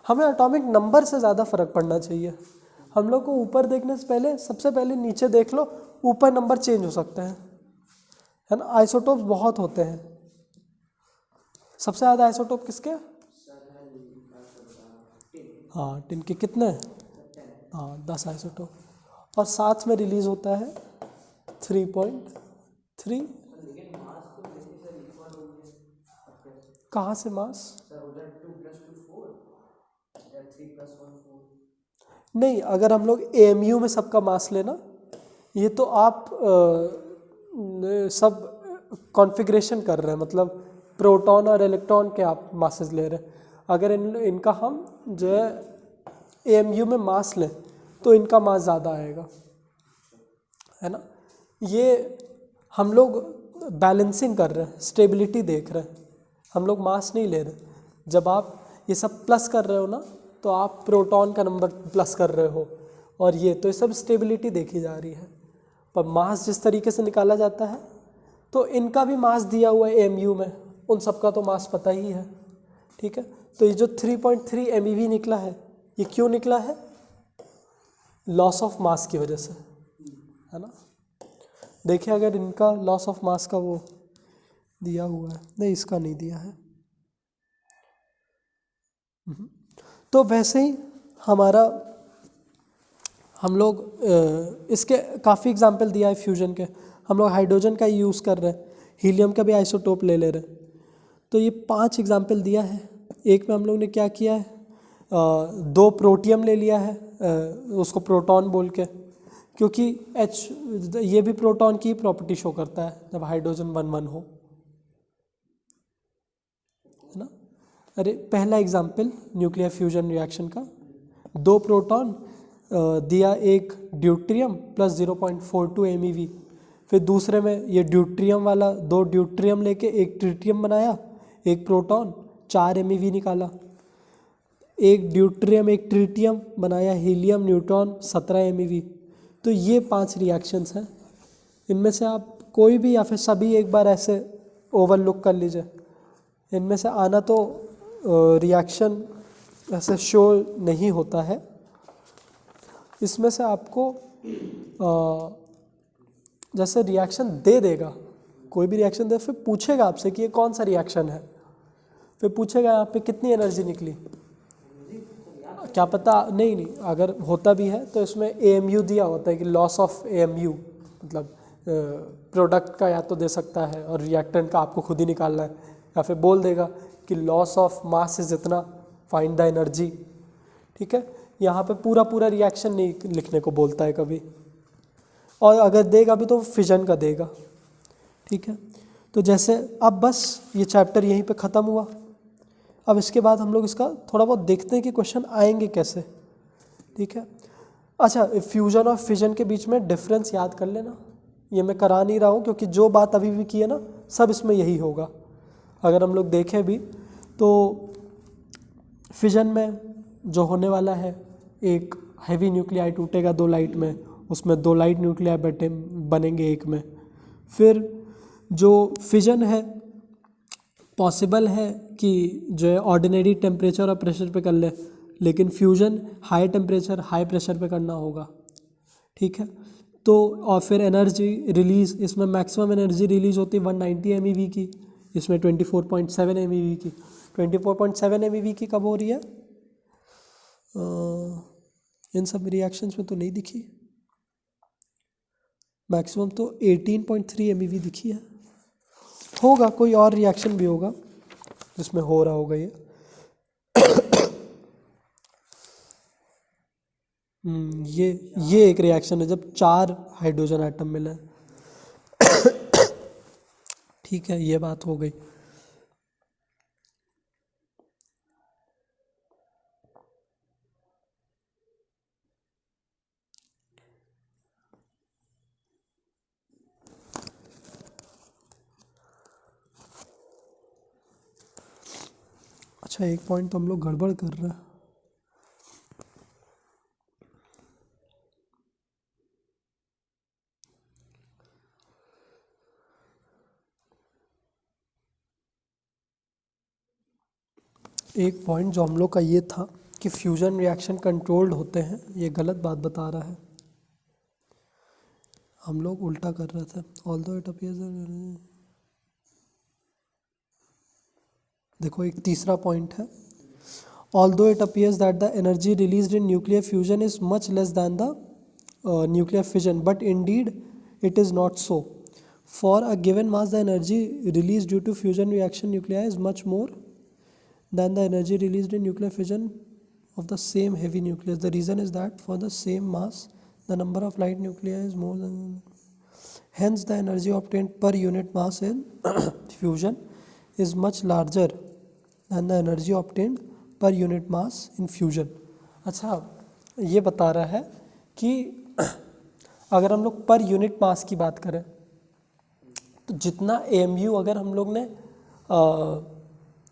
Speaker 1: हमें एटॉमिक नंबर से ज़्यादा फर्क पड़ना चाहिए। हम लोग को ऊपर देखने से पहले सबसे पहले नीचे देख लो, ऊपर नंबर चेंज हो सकते हैं, है ना। आइसोटोप्स बहुत होते हैं। सबसे ज़्यादा आइसोटोप किसके, हाँ टिन के कितने, हाँ 10 आइसोटोप, और साथ में रिलीज होता है 3.3। कहाँ से मास, नहीं अगर हम लोग AMU में सबका मास लेना, ये तो आप सब कॉन्फ़िगरेशन कर रहे हैं, मतलब प्रोटॉन और इलेक्ट्रॉन के आप मासेस ले रहे हैं। अगर इनका हम जो है AMU में मास लें तो इनका मास ज़्यादा आएगा, है ना। ये हम लोग बैलेंसिंग कर रहे हैं, स्टेबिलिटी देख रहे हैं, हम लोग मास नहीं ले रहे। जब आप ये सब प्लस कर रहे हो ना, तो आप प्रोटॉन का नंबर प्लस कर रहे हो, और ये तो ये सब स्टेबिलिटी देखी जा रही है। पर मास जिस तरीके से निकाला जाता है, तो इनका भी मास दिया हुआ है AMU में, उन सब का तो मास पता ही है, ठीक है। तो ये जो 3.3 MeV निकला है, ये क्यों निकला है, लॉस ऑफ मास की वजह से, है ना। देखिए अगर इनका लॉस ऑफ मास का वो दिया हुआ है, नहीं इसका नहीं दिया है। तो वैसे ही हमारा, हम लोग इसके काफ़ी एग्जाम्पल दिया है फ्यूजन के। हम लोग हाइड्रोजन का यूज़ कर रहे हैं, हीलियम का भी आइसोटोप ले ले रहे हैं। तो ये 5 एग्जाम्पल दिया है। एक में हम लोग ने क्या किया है, 2 प्रोटियम ले लिया है, उसको प्रोटॉन बोल के, क्योंकि ये भी प्रोटॉन की प्रॉपर्टी शो करता है जब हाइड्रोजन 1-1 हो, है ना। अरे पहला एग्जाम्पल न्यूक्लियर फ्यूजन रिएक्शन का, 2 प्रोटॉन दिया, एक ड्यूट्रियम प्लस 0.42 MeV। फिर दूसरे में ये ड्यूट्रियम वाला 2 ड्यूट्रियम लेके एक ट्रिटियम बनाया, एक प्रोटॉन 4 MeV निकाला। एक ड्यूट्रियम एक ट्रिटियम बनाया, हीलियम न्यूट्रॉन 17 MeV। तो ये 5 रिएक्शंस हैं, इनमें से आप कोई भी या फिर सभी एक बार ऐसे ओवरलुक कर लीजिए। इनमें से आना तो रिएक्शन ऐसे शो नहीं होता है, इसमें से आपको जैसे रिएक्शन दे देगा, कोई भी रिएक्शन दे, फिर पूछेगा आपसे कि ये कौन सा रिएक्शन है, फिर पूछेगा यहाँ पे कितनी एनर्जी निकली, क्या पता नहीं, अगर होता भी है तो इसमें AMU दिया होता है कि लॉस ऑफ AMU, मतलब प्रोडक्ट का या तो दे सकता है और रिएक्टेंट का आपको खुद ही निकालना है, या फिर बोल देगा कि लॉस ऑफ मास इज इतना, फाइंड द एनर्जी। ठीक है, यहाँ पे पूरा रिएक्शन नहीं लिखने को बोलता है कभी, और अगर देगा भी तो फिजन का देगा। ठीक है, तो जैसे अब बस ये चैप्टर यहीं पे ख़त्म हुआ। अब इसके बाद हम लोग इसका थोड़ा बहुत देखते हैं कि क्वेश्चन आएंगे कैसे। ठीक है, अच्छा, फ्यूजन और फिजन के बीच में डिफरेंस याद कर लेना, ये मैं करा नहीं रहा हूँ क्योंकि जो बात अभी भी की है ना सब इसमें यही होगा। अगर हम लोग देखें भी तो फिजन में जो होने वाला है, एक हैवी न्यूक्लियाई टूटेगा 2 लाइट में, उसमें 2 लाइट न्यूक्लियाई बनेंगे एक में। फिर जो फिजन है पॉसिबल है कि जो है ऑर्डिनरी टेम्परेचर और प्रेशर पे कर ले, लेकिन fusion high temperature high pressure पे करना होगा। ठीक है, तो और फिर एनर्जी रिलीज़, इसमें मैक्सिमम एनर्जी रिलीज़ होती है 190 MeV की, इसमें 24.7 MeV की। 24.7 MeV की कब हो रही है? इन सब रिएक्शंस में तो नहीं दिखी, मैक्सिमम तो 18.3 MeV दिखी है। होगा कोई और रिएक्शन भी होगा जिसमें हो रहा होगा ये। ये एक रिएक्शन है जब 4 हाइड्रोजन एटम मिले। ठीक है, ये बात हो गई। अच्छा, एक पॉइंट तो हम लोग गड़बड़ कर रहे हैं। एक पॉइंट जो हम लोग का ये था कि फ्यूजन रिएक्शन कंट्रोल्ड होते हैं, ये गलत बात बता रहा है, हम लोग उल्टा कर रहे थे। ऑल्दो इट अपीयर्स, देखो एक तीसरा पॉइंट है, although it appears that the energy released in nuclear fusion is much less than the nuclear fission, but indeed it is not so. For a given mass the energy release due to fusion reaction nuclear is much more than the energy released in nuclear fission of the same heavy nucleus. The reason is that for the same mass, the number of light nuclei is more than, hence the energy obtained per unit mass in fusion is much larger than the energy obtained per unit mass in fusion. अच्छा, ये बता रहा है कि अगर हम लोग per unit mass की बात करें तो जितना AMU अगर हम लोग ने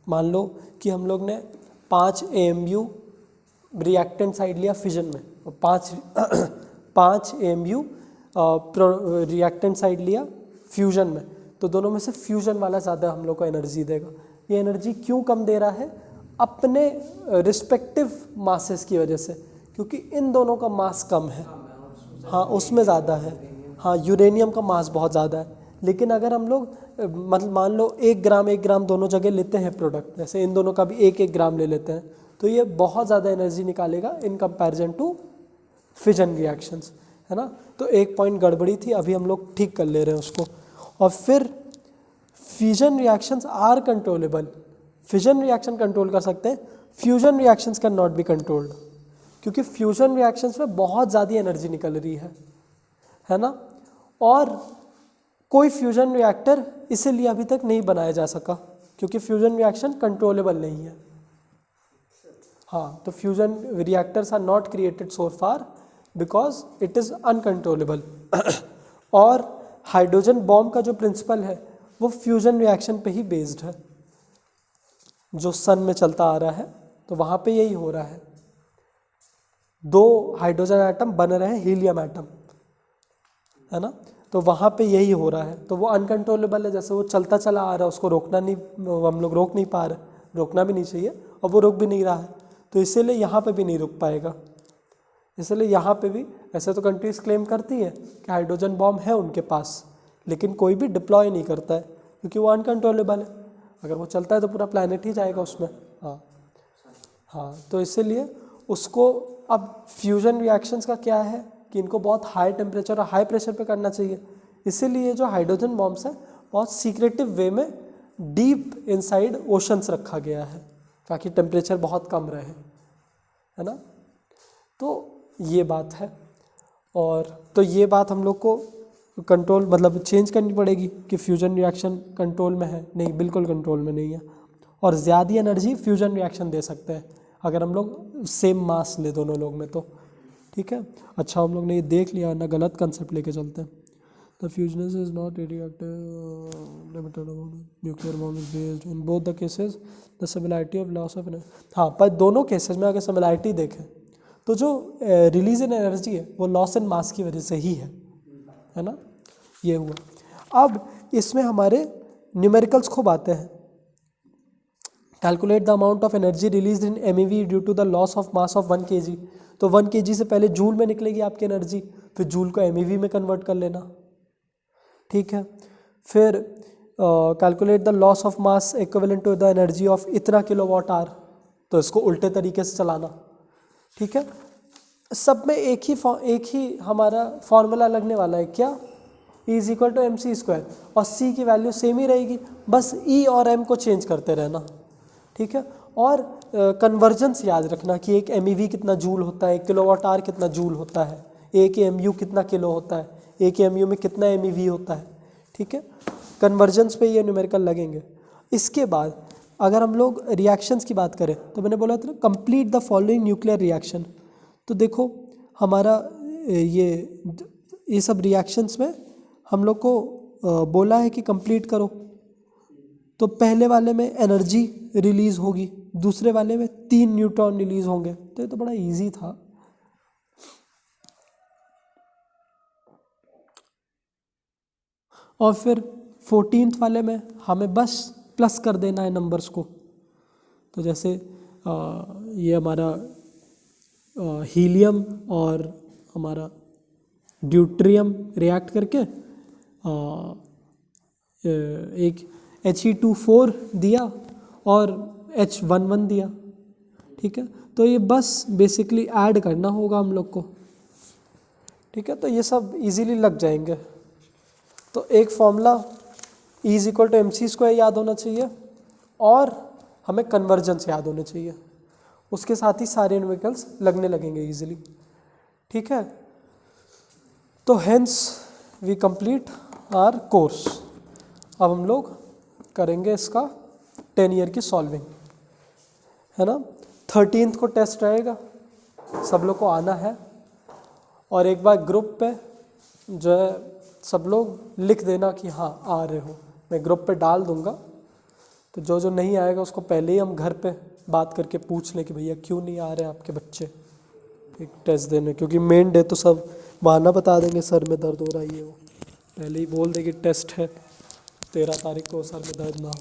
Speaker 1: मान लो कि हम लोग ने 5 AMU रिएक्टेंट साइड लिया फिजन में और 5 AMU रिएक्टेंट साइड लिया फ्यूजन में, तो दोनों में से फ्यूजन वाला ज़्यादा हम लोग को एनर्जी देगा। ये एनर्जी क्यों कम दे रहा है? अपने रिस्पेक्टिव मासेस की वजह से, क्योंकि इन दोनों का मास कम है, हाँ उसमें ज़्यादा है, हाँ यूरेनियम का मास बहुत ज़्यादा है। लेकिन अगर हम लोग मतलब मान लो 1 ग्राम दोनों जगह लेते हैं प्रोडक्ट, जैसे इन दोनों का भी 1 ग्राम ले लेते हैं, तो ये बहुत ज़्यादा एनर्जी निकालेगा in comparison to fission reactions, है ना। तो एक पॉइंट गड़बड़ी थी, अभी हम लोग ठीक कर ले रहे हैं उसको। और फिर fusion reactions are controllable, fission reaction control कर सकते हैं, fusion reactions can not be controlled, क्योंकि फ्यूजन रिएक्शंस में बहुत ज़्यादा एनर्जी निकल रही है ना। और कोई फ्यूजन रिएक्टर इसीलिए अभी तक नहीं बनाया जा सका क्योंकि फ्यूजन रिएक्शन कंट्रोलेबल नहीं है। हाँ, तो fusion reactors are not created so far because it is uncontrollable. और हाइड्रोजन बॉम्ब का जो प्रिंसिपल है वो फ्यूजन रिएक्शन पे ही बेस्ड है, जो सन में चलता आ रहा है तो वहाँ पे यही हो रहा है, 2 हाइड्रोजन एटम बन रहे हैं हीलियम एटम, है ना। तो वहाँ पे यही हो रहा है, तो वो अनकंट्रोलेबल है, जैसे वो चलता चला आ रहा है, उसको रोकना नहीं, हम लोग रोक नहीं पा रहे, रोकना भी नहीं चाहिए और वो रुक भी नहीं रहा है, तो इसीलिए यहाँ पे भी नहीं रुक पाएगा। इसलिए यहाँ पे भी ऐसे तो कंट्रीज क्लेम करती है कि हाइड्रोजन बॉम्ब है उनके पास, लेकिन कोई भी डिप्लॉय नहीं करता है क्योंकि वो अनकंट्रोलेबल है, अगर वो चलता है तो पूरा प्लानट ही जाएगा उसमें। हाँ, तो इसीलिए उसको अब फ्यूजन रिएक्शंस का क्या है कि इनको बहुत हाई टेम्परेचर और हाई प्रेशर पे करना चाहिए, इसीलिए जो हाइड्रोजन बॉम्ब्स है बहुत सीक्रेटिव वे में डीप इनसाइड ओशंस रखा गया है ताकि टेम्परेचर बहुत कम रहे, है ना। तो ये बात है, और तो ये बात हम लोग को कंट्रोल मतलब चेंज करनी पड़ेगी कि फ्यूजन रिएक्शन कंट्रोल में है, नहीं बिल्कुल कंट्रोल में नहीं है, और ज़्यादा एनर्जी फ्यूजन रिएक्शन दे सकते हैं अगर हम लोग सेम मास ले दोनों लोग में तो, ठीक है। अच्छा, हम लोग ने ये देख लिया ना, गलत कंसेप्ट लेके चलते हैं। The fusions is not radioactive nuclear bomb is based in both the cases the similarity of loss of energy. हाँ, पर दोनों केसेस में अगर सिमिलैरिटी देखें तो जो रिलीज इन एनर्जी है वो लॉस इन मास की वजह से ही है ना। ये हुआ। अब इसमें हमारे न्यूमेरिकल्स खूब आते हैं। Calculate the amount of energy release in MEV due to the loss of mass of 1 kg। तो 1 kg से पहले जूल में निकलेगी आपकी एनर्जी, फिर जूल को MEV में कन्वर्ट कर लेना, ठीक है। फिर calculate the loss of mass equivalent to the energy of इतना किलोवाट आवर, तो इसको उल्टे तरीके से चलाना, ठीक है। सब में एक ही हमारा फॉर्मूला लगने वाला है, क्या, E is equal to MC², और C की वैल्यू सेम ही रहेगी, बस E और M को चेंज करते रहना, ठीक है। और कन्वर्जेंस याद रखना कि एक MEV कितना जूल होता है, 1 किलोवाट आवर कितना जूल होता है, एक MU कितना किलो होता है, एक MU में कितना MEV होता है, ठीक है। कन्वर्जेंस पे ये न्यूमेरिकल लगेंगे। इसके बाद अगर हम लोग रिएक्शंस की बात करें तो मैंने बोला था ना, complete the following nuclear reaction. तो देखो हमारा ये सब रिएक्शंस में हम लोग को बोला है कि कंप्लीट करो, तो पहले वाले में एनर्जी रिलीज होगी, दूसरे वाले में 3 न्यूट्रॉन रिलीज होंगे, तो ये तो बड़ा इजी था। और फिर 14th वाले में हमें बस प्लस कर देना है नंबर्स को, तो जैसे ये हमारा हीलियम और हमारा ड्यूट्रियम रिएक्ट करके एक He2 4 दिया और H11 दिया, ठीक है। तो ये बस बेसिकली ऐड करना होगा हम लोग को, ठीक है। तो ये सब इजीली लग जाएंगे। तो एक formula E is equal to MC² याद होना चाहिए और हमें कन्वर्जेंस याद होने चाहिए, उसके साथ ही सारे न्यूमेरिकल्स लगने लगेंगे इजीली, ठीक है। तो hence we complete our course. अब हम लोग करेंगे इसका 10 ईयर की सॉल्विंग, है ना। 13th को टेस्ट रहेगा, सब लोग को आना है, और एक बार ग्रुप पे जो है सब लोग लिख देना कि हाँ आ रहे हो, मैं ग्रुप पे डाल दूंगा। तो जो जो नहीं आएगा उसको पहले ही हम घर पे बात करके पूछ लें कि भैया क्यों नहीं आ रहे आपके बच्चे एक टेस्ट देने, क्योंकि मेन डे तो सब बहाना बता देंगे, सर में दर्द हो रहा है, ये वो पहले ही बोल देंगे टेस्ट है 13 तारीख को, सर में दर्द ना हो।